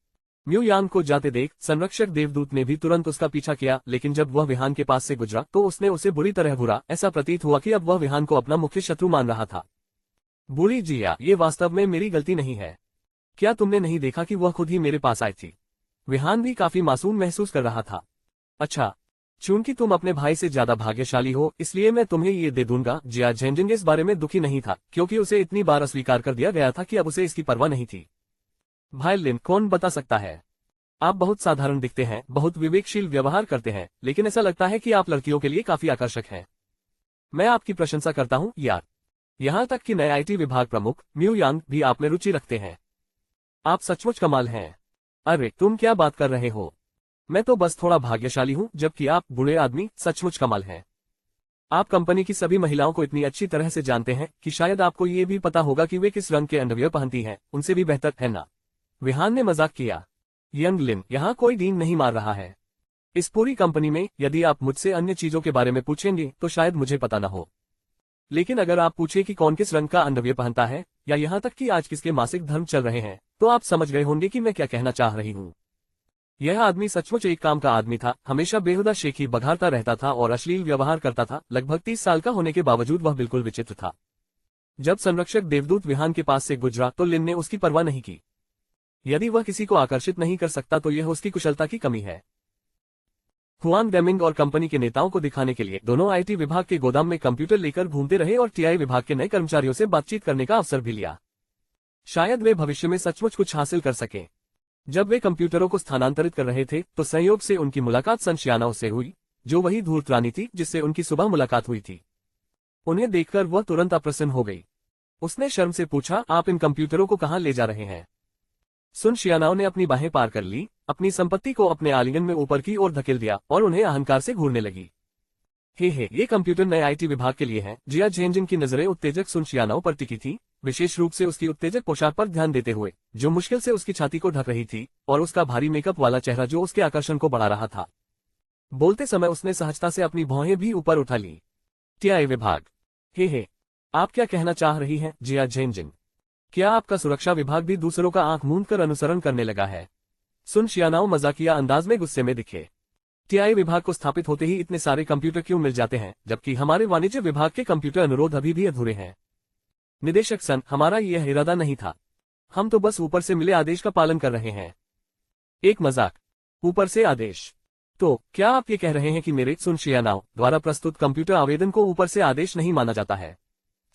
म्यू यांग को जाते देख संरक्षक देवदूत ने भी तुरंत उसका पीछा किया, लेकिन जब वह विहान के पास से गुजरा तो उसने उसे बुरी तरह घूरा। ऐसा प्रतीत हुआ कि अब वह विहान को अपना मुख्य शत्रु मान रहा था। बूढ़ी जिया, ये वास्तव में मेरी गलती नहीं है। क्या तुमने नहीं देखा कि वह खुद ही मेरे पास आई थी? विहान भी काफी मासूम महसूस कर रहा था। अच्छा, चूंकि तुम अपने भाई से ज्यादा भाग्यशाली हो, इसलिए मैं तुम्हें ये दे दूंगा। जिया झेनजिंग इस बारे में दुखी नहीं था, क्योंकि उसे इतनी बार अस्वीकार कर दिया गया था कि अब उसे इसकी परवाह नहीं थी। भाई लिन, कौन बता सकता है? आप बहुत साधारण दिखते हैं, बहुत विवेकशील व्यवहार करते हैं, लेकिन ऐसा लगता है कि आप लड़कियों के लिए काफी आकर्षक हैं। मैं आपकी प्रशंसा करता हूँ यार। यहाँ तक कि नए आईटी विभाग प्रमुख म्यू यांग भी आप में रुचि रखते हैं। आप सचमुच कमाल हैं। अरे तुम क्या बात कर रहे हो? मैं तो बस थोड़ा भाग्यशाली हूँ, जबकि आप बुरे आदमी सचमुच कमाल हैं। आप कंपनी की सभी महिलाओं को इतनी अच्छी तरह से जानते हैं कि शायद आपको ये भी पता होगा कि वे किस रंग के अंडरवियर पहनती हैं, उनसे भी बेहतर, है ना? विहान ने मजाक किया। यंग लिन, यहाँ कोई डींग नहीं मार रहा है। इस पूरी कंपनी में यदि आप मुझसे अन्य चीजों के बारे में पूछेंगे तो शायद मुझे पता न हो, लेकिन अगर आप पूछे कि कौन किस रंग का अंडरवियर पहनता है या यहाँ तक कि आज किसके मासिक धर्म चल रहे हैं, तो आप समझ गए होंगे कि मैं क्या कहना चाह रही हूँ। यह आदमी सचमुच एक काम का आदमी था। हमेशा बेहुदा शेखी बघारता रहता था और अश्लील व्यवहार करता था। लगभग 30 साल का होने के बावजूद वह बिल्कुल विचित्र था। जब संरक्षक देवदूत विहान के पास से गुजरा तो लिन ने उसकी परवाह नहीं की। यदि वह किसी को आकर्षित नहीं कर सकता तो यह उसकी कुशलता की कमी है। हुआन डेमिंग और कंपनी के नेताओं को दिखाने के लिए दोनों आईटी विभाग के गोदाम में कंप्यूटर लेकर घूमते रहे और टीआई विभाग के नए कर्मचारियों से बातचीत करने का अवसर भी लिया। शायद वे भविष्य में सचमुच कुछ हासिल कर सकें। जब वे कंप्यूटरों को स्थानांतरित कर रहे थे तो संयोग से उनकी मुलाकात सन शियानाओ से हुई, जो वही धूर्त रानी थी जिससे उनकी सुबह मुलाकात हुई थी। उन्हें देखकर वह तुरंत अप्रसन्न हो गई। उसने शर्म से पूछा, आप इन कंप्यूटरों को कहाँ ले जा रहे हैं? सुन शियानाओ ने अपनी बाहें पार कर ली, अपनी संपत्ति को अपने आलिंगन में ऊपर की ओर धकेल दिया और उन्हें अहंकार से घूरने लगी। हे ये कंप्यूटर नए आईटी विभाग के लिए है। जिया झेनजिन की नजरें उत्तेजक सुन शियानाओ पर टिकी थी, विशेष रूप से उसकी उत्तेजक पोशाक पर ध्यान देते हुए, जो मुश्किल से उसकी छाती को ढक रही थी, और उसका भारी मेकअप वाला चेहरा जो उसके आकर्षण को बढ़ा रहा था। बोलते समय उसने सहजता से अपनी भौहें भी ऊपर उठा ली। टीआई विभाग। हे आप क्या कहना चाह रही हैं, जिया झेनजिन? क्या आपका सुरक्षा विभाग भी दूसरों का आंख मूंद कर अनुसरण करने लगा है? सुन शियानाओ मजाकिया अंदाज में गुस्से में दिखे। टीआई विभाग को स्थापित होते ही इतने सारे कंप्यूटर क्यों मिल जाते हैं, जबकि हमारे वाणिज्य विभाग के कंप्यूटर अनुरोध अभी भी अधूरे हैं? निदेशक सन, हमारा यह इरादा नहीं था। हम तो बस ऊपर से मिले आदेश का पालन कर रहे हैं। एक मजाक? ऊपर से आदेश? तो क्या आप ये कह रहे हैं कि मेरे सुन शियानाओ द्वारा प्रस्तुत कंप्यूटर आवेदन को ऊपर से आदेश नहीं माना जाता है?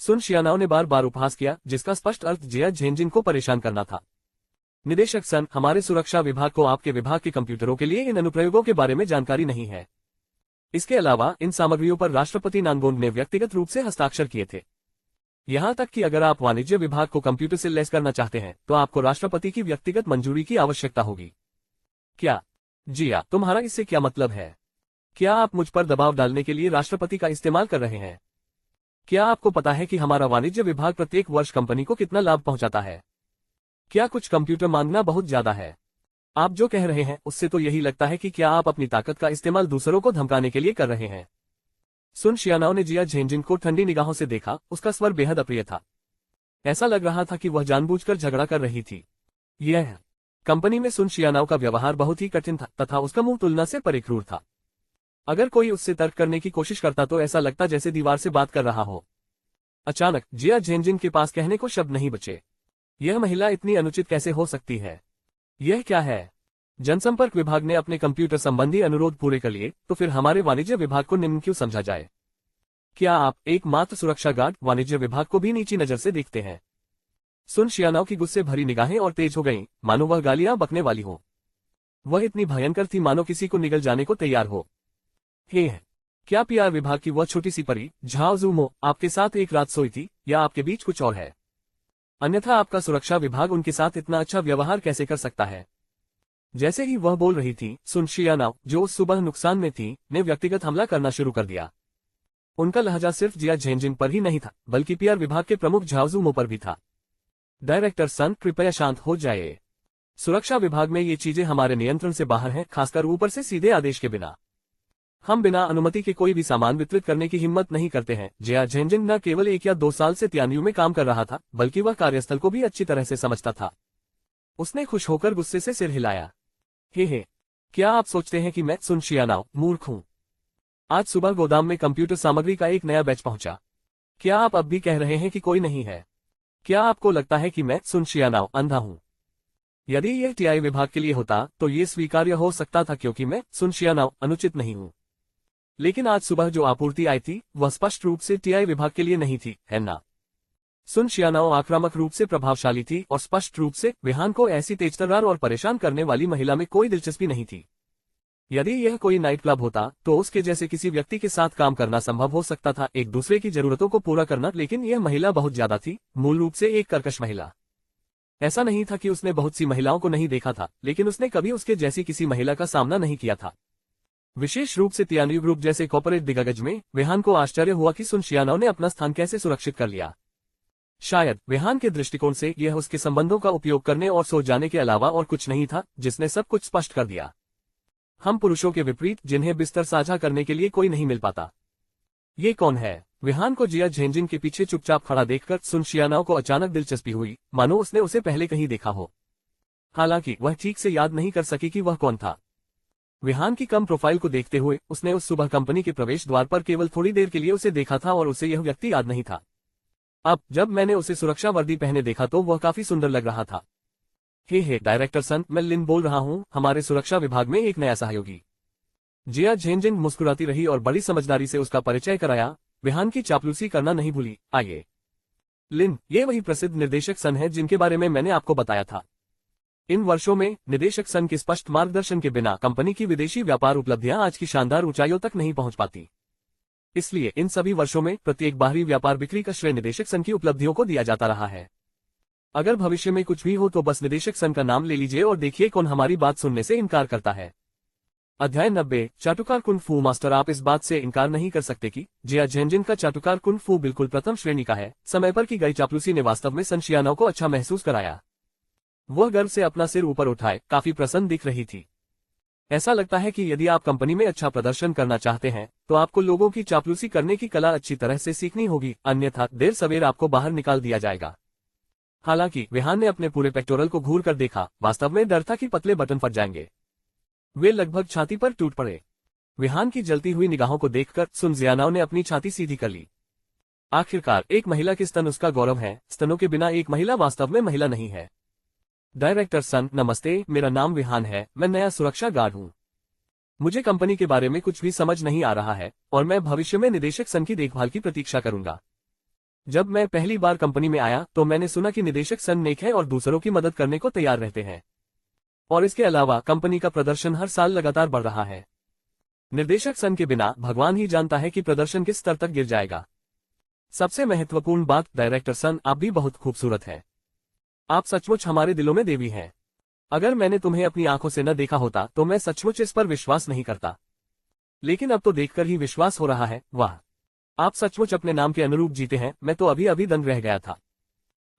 सुन शियानाओ ने बार बार उपहास किया, जिसका स्पष्ट अर्थ जिया झेनजिन को परेशान करना था। निदेशक सन, हमारे सुरक्षा विभाग को आपके विभाग के कंप्यूटरों के लिए इन अनुप्रयोगों के बारे में जानकारी नहीं है। इसके अलावा इन सामग्रियों पर राष्ट्रपति नानगोंड ने व्यक्तिगत रूप से हस्ताक्षर किए थे। यहां तक कि अगर आप वाणिज्य विभाग को कंप्यूटर से लैस करना चाहते हैं तो आपको राष्ट्रपति की व्यक्तिगत मंजूरी की आवश्यकता होगी। क्या? जिया, तुम्हारा इससे क्या मतलब है? क्या आप मुझ पर दबाव डालने के लिए राष्ट्रपति का इस्तेमाल कर रहे हैं? क्या आपको पता है कि हमारा वाणिज्य विभाग प्रत्येक वर्ष कंपनी को कितना लाभ पहुंचाता है? क्या कुछ कंप्यूटर मांगना बहुत ज्यादा है? आप जो कह रहे हैं उससे तो यही लगता है कि क्या आप अपनी ताकत का इस्तेमाल दूसरों को धमकाने के लिए कर रहे हैं। सुन शियानाओ ने जिया झेनजिन को ठंडी निगाहों से देखा, उसका स्वर बेहद अप्रिय था। ऐसा लग रहा था कि वह जानबूझकर झगड़ा कर रही थी। यह कंपनी में सुन शियानाओ का व्यवहार बहुत ही कठिन था तथा उसका मुंह तुलना से परे क्रूर था। अगर कोई उससे तर्क करने की कोशिश करता तो ऐसा लगता जैसे दीवार से बात कर रहा हो। अचानक जिया झेनजिन के पास कहने को शब्द नहीं बचे। यह महिला इतनी अनुचित कैसे हो सकती है? यह क्या है? जनसंपर्क विभाग ने अपने कंप्यूटर संबंधी अनुरोध पूरे कर लिए, तो फिर हमारे वाणिज्य विभाग को निम्न क्यों समझा जाए? क्या आप एकमात्र सुरक्षा गार्ड वाणिज्य विभाग को भी नीची नजर से देखते हैं? सुन शियानाओ की गुस्से भरी निगाहें और तेज हो गईं, मानो वह गालियां बकने वाली हो। वह इतनी भयंकर थी मानो किसी को निगल जाने को तैयार हो। क्या पीआर विभाग की वह छोटी सी परी झाओ जूमो आपके साथ एक रात सोई थी, या आपके बीच कुछ और है? अन्यथा आपका सुरक्षा विभाग उनके साथ इतना अच्छा व्यवहार कैसे कर सकता है? जैसे ही वह बोल रही थी, सुन शियानाओ, जो उस सुबह नुकसान में थी, ने व्यक्तिगत हमला करना शुरू कर दिया। उनका लहजा सिर्फ जिया झेनजिन पर ही नहीं था, बल्कि पीआर विभाग के प्रमुख झाओ जूमो पर भी था। डायरेक्टर सन, कृपया शांत हो जाइए। सुरक्षा विभाग में ये चीजें हमारे नियंत्रण से बाहर हैं, खासकर ऊपर से सीधे आदेश के बिना। हम बिना अनुमति के कोई भी सामान वितरित करने की हिम्मत नहीं करते हैं। जिया झेनजिन न केवल 1 या 2 साल से तियान्यू में काम कर रहा था, बल्कि वह कार्यस्थल को भी अच्छी तरह से समझता था। उसने खुश होकर गुस्से से सिर हिलाया। क्या आप सोचते हैं कि मैं सुन शियानाओ मूर्ख हूं? आज सुबह गोदाम में कंप्यूटर सामग्री का एक नया बैच पहुंचा। क्या आप अब भी कह रहे हैं कि कोई नहीं है? क्या आपको लगता है कि मैं सुन शियानाओ अंधा हूं? यदि यह टीआई विभाग के लिए होता तो ये स्वीकार्य हो सकता था, क्योंकि मैं सुन शियानाओ अनुचित नहीं हूं। लेकिन आज सुबह जो आपूर्ति आई थी वह स्पष्ट रूप से टीआई विभाग के लिए नहीं थी, है ना? सुन शियानाओ आक्रामक रूप से प्रभावशाली थी और स्पष्ट रूप से विहान को ऐसी तेजतर्रार और परेशान करने वाली महिला में कोई दिलचस्पी नहीं थी। यदि यह कोई नाइट क्लब होता तो उसके जैसे किसी व्यक्ति के साथ काम करना संभव हो सकता था, एक दूसरे की जरूरतों को पूरा करना, लेकिन यह महिला बहुत ज्यादा थी, मूल रूप से एक कर्कश महिला। ऐसा नहीं था कि उसने बहुत सी महिलाओं को नहीं देखा था, लेकिन उसने कभी उसके जैसी किसी महिला का सामना नहीं किया था। विशेष रूप से तियान्यू ग्रुप जैसे कॉर्पोरेट दिग्गज में विहान को आश्चर्य हुआ कि सुन शियानाओ ने अपना स्थान कैसे सुरक्षित कर लिया। शायद विहान के दृष्टिकोण से यह उसके संबंधों का उपयोग करने और सो जाने के अलावा और कुछ नहीं था, जिसने सब कुछ स्पष्ट कर दिया। हम पुरुषों के विपरीत, जिन्हें बिस्तर साझा करने के लिए कोई नहीं मिल पाता। ये कौन है? विहान को जिया झेनजिन के पीछे चुपचाप खड़ा देखकर सुन शियानाओ को अचानक दिलचस्पी हुई, मानो उसने उसे पहले कहीं देखा हो। हालांकि वह ठीक से याद नहीं कर सकी कि वह कौन था। विहान की कम प्रोफाइल को देखते हुए उसने उस सुबह कंपनी के प्रवेश द्वार पर केवल थोड़ी देर के लिए उसे देखा था और उसे यह व्यक्ति याद नहीं था। अब जब मैंने उसे सुरक्षा वर्दी पहने देखा तो वह काफी सुंदर लग रहा था। डायरेक्टर सन, मैं लिन बोल रहा हूं, हमारे सुरक्षा विभाग में एक नया सहयोगी। जिया झेनजिन मुस्कुराती रही और बड़ी समझदारी से उसका परिचय कराया। विहान की चापलूसी करना नहीं भूली। आइए लिन, ये वही प्रसिद्ध निर्देशक सन है जिनके बारे में मैंने आपको बताया था। इन वर्षों में निदेशक सन के स्पष्ट मार्गदर्शन के बिना कंपनी की विदेशी व्यापार उपलब्धियां आज की शानदार ऊंचाइयों तक नहीं पहुंच पाती। इसलिए इन सभी वर्षों में प्रत्येक बाहरी व्यापार बिक्री का श्रेय निदेशक सन की उपलब्धियों को दिया जाता रहा है। अगर भविष्य में कुछ भी हो तो बस निदेशक सन का नाम ले लीजिए और देखिए कौन हमारी बात सुनने से इनकार करता है। अध्याय 90 चाटुकार कुंग फू मास्टर। आप इस बात से इनकार नहीं कर सकते कि जिया झेंजिन का चाटुकार कुंग फू बिल्कुल प्रथम श्रेणी का है। समय पर की गई चापलूसी ने वास्तव में सन शियानाओ को अच्छा महसूस कराया। वह गर्व से अपना सिर ऊपर उठाए काफी प्रसन्न दिख रही थी। ऐसा लगता है कि यदि आप कंपनी में अच्छा प्रदर्शन करना चाहते हैं तो आपको लोगों की चापलूसी करने की कला अच्छी तरह से सीखनी होगी, अन्यथा देर सवेर आपको बाहर निकाल दिया जाएगा। हालांकि विहान ने अपने पूरे पेक्टोरल को घूर कर देखा। वास्तव में डर था कि पतले बटन फट जाएंगे। वे लगभग छाती पर टूट पड़े। विहान की जलती हुई निगाहों को देखकर सुन जियानाओ ने अपनी छाती सीधी कर ली। आखिरकार एक महिला के स्तन उसका गौरव है। स्तनों के बिना एक महिला वास्तव में महिला नहीं है। डायरेक्टर सन नमस्ते, मेरा नाम विहान है। मैं नया सुरक्षा गार्ड हूँ। मुझे कंपनी के बारे में कुछ भी समझ नहीं आ रहा है और मैं भविष्य में निदेशक सन की देखभाल की प्रतीक्षा करूंगा। जब मैं पहली बार कंपनी में आया तो मैंने सुना कि निदेशक सन नेक है और दूसरों की मदद करने को तैयार रहते हैं, और इसके अलावा कंपनी का प्रदर्शन हर साल लगातार बढ़ रहा है। निर्देशक सन के बिना भगवान ही जानता है कि प्रदर्शन किस स्तर तक गिर जाएगा। सबसे महत्वपूर्ण बात, डायरेक्टर सन आप भी बहुत खूबसूरत हैं। आप सचमुच हमारे दिलों में देवी हैं। अगर मैंने तुम्हें अपनी आंखों से न देखा होता तो मैं सचमुच इस पर विश्वास नहीं करता, लेकिन अब तो देखकर ही विश्वास हो रहा है। वाह, आप सचमुच अपने नाम के अनुरूप जीते हैं। मैं तो अभी अभी दंग रह गया था।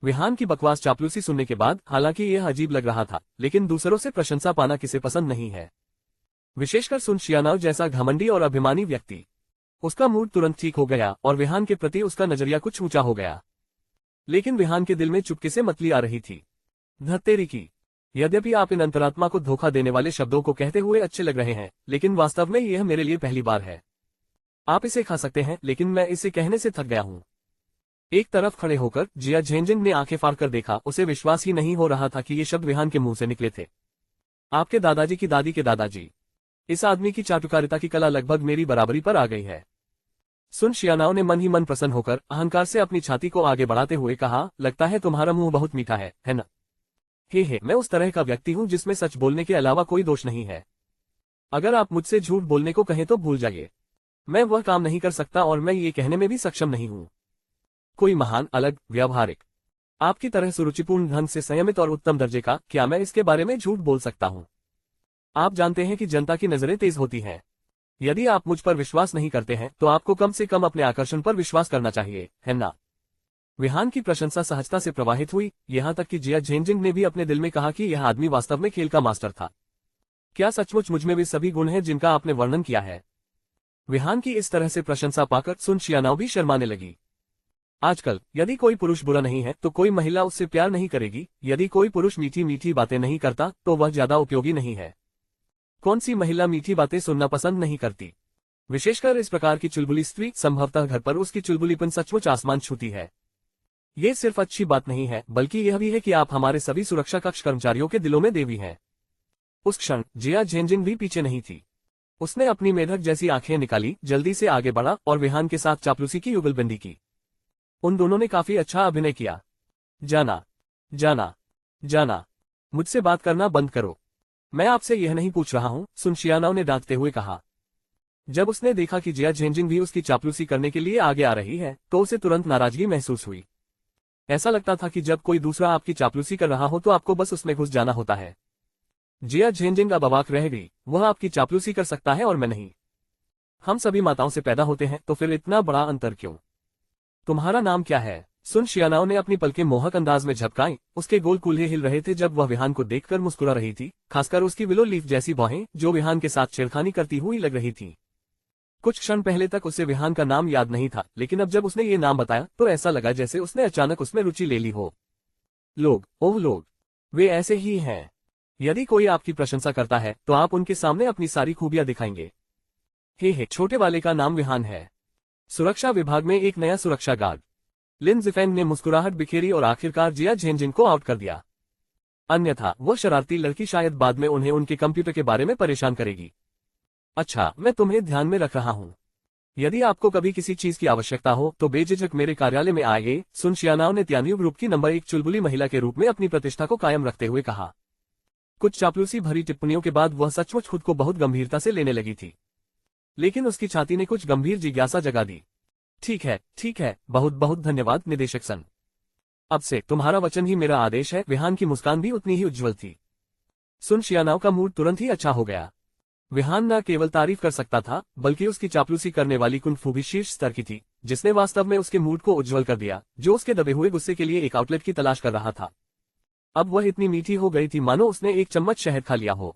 विहान की बकवास चापलूसी सुनने के बाद हालांकि यह अजीब लग रहा था, लेकिन दूसरों से प्रशंसा पाना किसे पसंद नहीं है, विशेषकर सुन शियानाओ जैसा घमंडी और अभिमानी व्यक्ति। उसका मूड तुरंत ठीक हो गया और विहान के प्रति उसका नजरिया कुछ ऊंचा हो गया। लेकिन विहान के दिल में चुपके से मतली आ रही थी। धत्तेरी की, यद्यपि आप इन अंतरात्मा को धोखा देने वाले शब्दों को कहते हुए अच्छे लग रहे हैं, लेकिन वास्तव में यह मेरे लिए पहली बार है। आप इसे खा सकते हैं, लेकिन मैं इसे कहने से थक गया हूँ। एक तरफ खड़े होकर जिया झेंजिंग ने आंखें फाड़ कर देखा। उसे विश्वास ही नहीं हो रहा था कि ये शब्द विहान के मुंह से निकले थे। आपके दादाजी की दादी के दादाजी। इस आदमी की चाटुकारिता की कला लगभग मेरी बराबरी पर आ गई है। सुन शियानाओ ने मन ही मन प्रसन्न होकर अहंकार से अपनी छाती को आगे बढ़ाते हुए कहा, लगता है तुम्हारा मुंह बहुत मीठा है ना? हे, मैं उस तरह का व्यक्ति हूं जिसमें सच बोलने के अलावा कोई दोष नहीं है। अगर आप मुझसे झूठ बोलने को कहें तो भूल जाइए। मैं वह काम नहीं कर सकता और मैं ये कहने में भी सक्षम नहीं हूं। कोई महान, अलग, व्यावहारिक, आपकी तरह सुरुचिपूर्ण ढंग से संयमित और उत्तम दर्जे का, क्या मैं इसके बारे में झूठ बोल सकता हूं? आप जानते हैं कि जनता की नजरें तेज होती हैं। यदि आप मुझ पर विश्वास नहीं करते हैं तो आपको कम से कम अपने आकर्षण पर विश्वास करना चाहिए, है ना? विहान की प्रशंसा सहजता से प्रवाहित हुई, यहां तक कि जिया झेंजिंग ने भी अपने दिल में कहा कि यह आदमी वास्तव में खेल का मास्टर था। क्या सचमुच मुझ में भी सभी गुण हैं जिनका आपने वर्णन किया है? विहान की इस तरह से प्रशंसा पाकर सुन शियानाओ भी शर्माने लगी। आजकल यदि कोई पुरुष बुरा नहीं है तो कोई महिला उससे प्यार नहीं करेगी। यदि कोई पुरुष मीठी मीठी बातें नहीं करता तो वह ज्यादा उपयोगी नहीं है। कौन सी महिला मीठी बातें सुनना पसंद नहीं करती? विशेषकर इस प्रकार की चुलबुली स्त्री। संभवतः घर पर उसकी चुलबुलीपन सचमुच आसमान छूती है। ये सिर्फ अच्छी बात नहीं है, बल्कि यह भी है कि आप हमारे सभी सुरक्षा कक्ष कर्मचारियों के दिलों में देवी हैं। उस क्षण जिया झेंजिंग भी पीछे नहीं थी। उसने अपनी मेढक जैसी आंखें निकाली, जल्दी से आगे बढ़ा और विहान के साथ चापलूसी की युगलबंदी की। उन दोनों ने काफी अच्छा अभिनय किया। जाना जाना जाना, मुझसे बात करना बंद करो। मैं आपसे यह नहीं पूछ रहा हूं, सुन शियानाओ ने डांटते हुए कहा। जब उसने देखा कि जिया झेंजिंग भी उसकी चापलूसी करने के लिए आगे आ रही है तो उसे तुरंत नाराजगी महसूस हुई। ऐसा लगता था कि जब कोई दूसरा आपकी चापलूसी कर रहा हो तो आपको बस उसमें घुस जाना होता है। जिया झेंजिंग अब अवाक रह गई। वह आपकी चापलूसी कर सकता है और मैं नहीं। हम सभी माताओं से पैदा होते हैं, तो फिर इतना बड़ा अंतर क्यों? तुम्हारा नाम क्या है? सुन शियानाओ ने अपनी पलकें मोहक अंदाज में झपकाई। उसके गोल कूल्हे हिल रहे थे जब वह विहान को देखकर मुस्कुरा रही थी, खासकर उसकी विलो लीफ जैसी बाहें जो विहान के साथ छेड़खानी करती हुई लग रही थीं। कुछ क्षण पहले तक उसे विहान का नाम याद नहीं था, लेकिन अब जब उसने ये नाम बताया तो ऐसा लगा जैसे उसने अचानक उसमें रुचि ले ली हो। लोग, ओह लोग, वे ऐसे ही हैं। यदि कोई आपकी प्रशंसा करता है तो आप उनके सामने अपनी सारी खूबियां दिखाएंगे। हे, छोटे वाले का नाम विहान है। सुरक्षा विभाग में एक नया सुरक्षा गार्ड। लिन जिफेंग ने मुस्कुराहट बिखेरी और आखिरकार जिया झेंजिंग को आउट कर दिया। अन्यथा वो शरारती लड़की शायद बाद में उन्हें उनके कंप्यूटर के बारे में परेशान करेगी। अच्छा, मैं तुम्हें ध्यान में रख रहा हूँ। यदि आपको कभी किसी चीज की आवश्यकता हो तो बेझिझक मेरे कार्यालय में आइए। सुन शियानाओ ने त्यान्यू ग्रुप की नंबर 1 चुलबुली महिला के रूप में अपनी प्रतिष्ठा को कायम रखते हुए कहा। कुछ चापलूसी भरी टिप्पणियों के बाद वह सचमुच खुद को बहुत गंभीरता से लेने लगी थी, लेकिन उसकी छाती ने कुछ गंभीर जिज्ञासा जगा दी। ठीक है, बहुत बहुत धन्यवाद निदेशक सन। अब से तुम्हारा वचन ही मेरा आदेश है। विहान की मुस्कान भी उतनी ही उज्जवल थी। सुन शियानाओ का मूड तुरंत ही अच्छा हो गया। विहान न केवल तारीफ कर सकता था, बल्कि उसकी चापलूसी करने वाली कुंग-फू भी शीर्ष स्तर की थी, जिसने वास्तव में उसके मूड को उज्जवल कर दिया, जो उसके दबे हुए गुस्से के लिए एक आउटलेट की तलाश कर रहा था। अब वह इतनी मीठी हो गई थी मानो उसने एक चम्मच शहद खा लिया हो।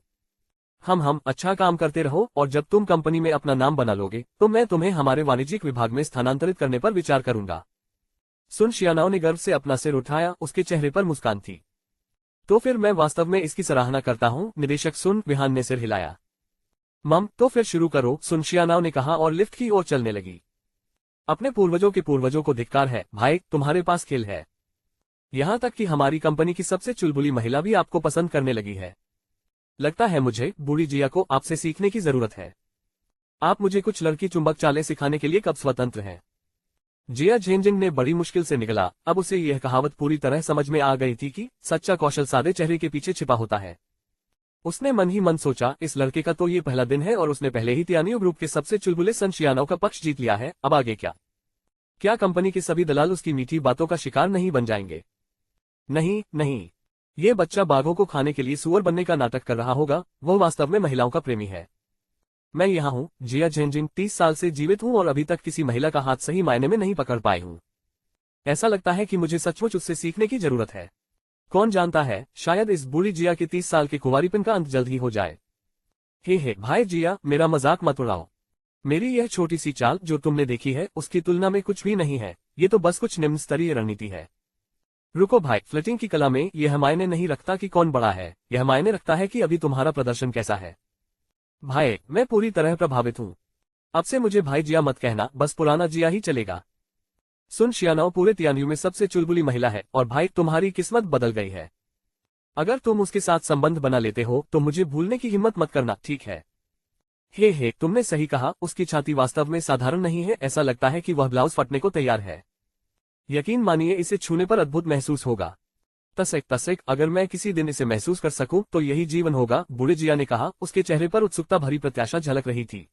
हम अच्छा काम करते रहो, और जब तुम कंपनी में अपना नाम बना लोगे तो मैं तुम्हें हमारे वाणिज्यिक विभाग में स्थानांतरित करने पर विचार करूंगा। सुन शियानाओ ने गर्व से अपना सिर उठाया, उसके चेहरे पर मुस्कान थी। तो फिर मैं वास्तव में इसकी सराहना करता हूँ, निदेशक सुन। विहान ने सिर हिलाया। तो फिर शुरू करो, सुन शियानाओ ने कहा और लिफ्ट की ओर चलने लगी। अपने पूर्वजों के पूर्वजों को धिक्कार है भाई, तुम्हारे पास खेल है। यहाँ तक कि हमारी कंपनी की सबसे चुलबुली महिला भी आपको पसंद करने लगी है। लगता है मुझे बूढ़ी जिया को आपसे सीखने की जरूरत है। आप मुझे कुछ लड़की चुंबक चालें सिखाने के लिए कब स्वतंत्र हैं? जिया झेंजिंग ने बड़ी मुश्किल से निकला। अब उसे यह कहावत पूरी तरह समझ में आ गई थी कि सच्चा कौशल सादे चेहरे के पीछे छिपा होता है। उसने मन ही मन सोचा, इस लड़के का तो ये पहला दिन है और उसने पहले ही तियानियो ग्रुप के सबसे चुलबुले सन शियानाओ का पक्ष जीत लिया है। अब आगे क्या? क्या कंपनी के सभी दलाल उसकी मीठी बातों का शिकार नहीं बन जाएंगे? नहीं, ये बच्चा बाघों को खाने के लिए सुअर बनने का नाटक कर रहा होगा। वह वास्तव में महिलाओं का प्रेमी है। मैं यहाँ हूँ, जिया झेंजिंग 30 साल से जीवित हूँ और अभी तक किसी महिला का हाथ सही मायने में नहीं पकड़ पाई हूँ। ऐसा लगता है कि मुझे सचमुच उससे सीखने की जरूरत है। कौन जानता है, शायद इस बूढ़ी जिया के 30 साल के कुंवारीपन का अंत जल्द ही हो जाए। हे भाई जिया, मेरा मजाक मत उड़ाओ। मेरी यह छोटी सी चाल जो तुमने देखी है उसकी तुलना में कुछ भी नहीं है। ये तो बस कुछ निम्न स्तरीय रणनीति है। रुको भाई, फ्लर्टिंग की कला में यह मायने नहीं रखता कि कौन बड़ा है, यह मायने रखता है कि अभी तुम्हारा प्रदर्शन कैसा है। भाई, मैं पूरी तरह प्रभावित हूँ। अब से मुझे भाई जिया मत कहना, बस पुराना जिया ही चलेगा। सुन शियानाओ पूरे तियानियो में सबसे चुलबुली महिला है और भाई तुम्हारी किस्मत बदल गई है। अगर तुम उसके साथ संबंध बना लेते हो तो मुझे भूलने की हिम्मत मत करना, ठीक है? हे तुमने सही कहा, उसकी छाती वास्तव में साधारण नहीं है। ऐसा लगता है कि वह ब्लाउज फटने को तैयार है। यकीन मानिए, इसे छूने पर अद्भुत महसूस होगा। तसेक, अगर मैं किसी दिन इसे महसूस कर सकूं तो यही जीवन होगा, बूढ़े जिया ने कहा। उसके चेहरे पर उत्सुकता भरी प्रत्याशा झलक रही थी।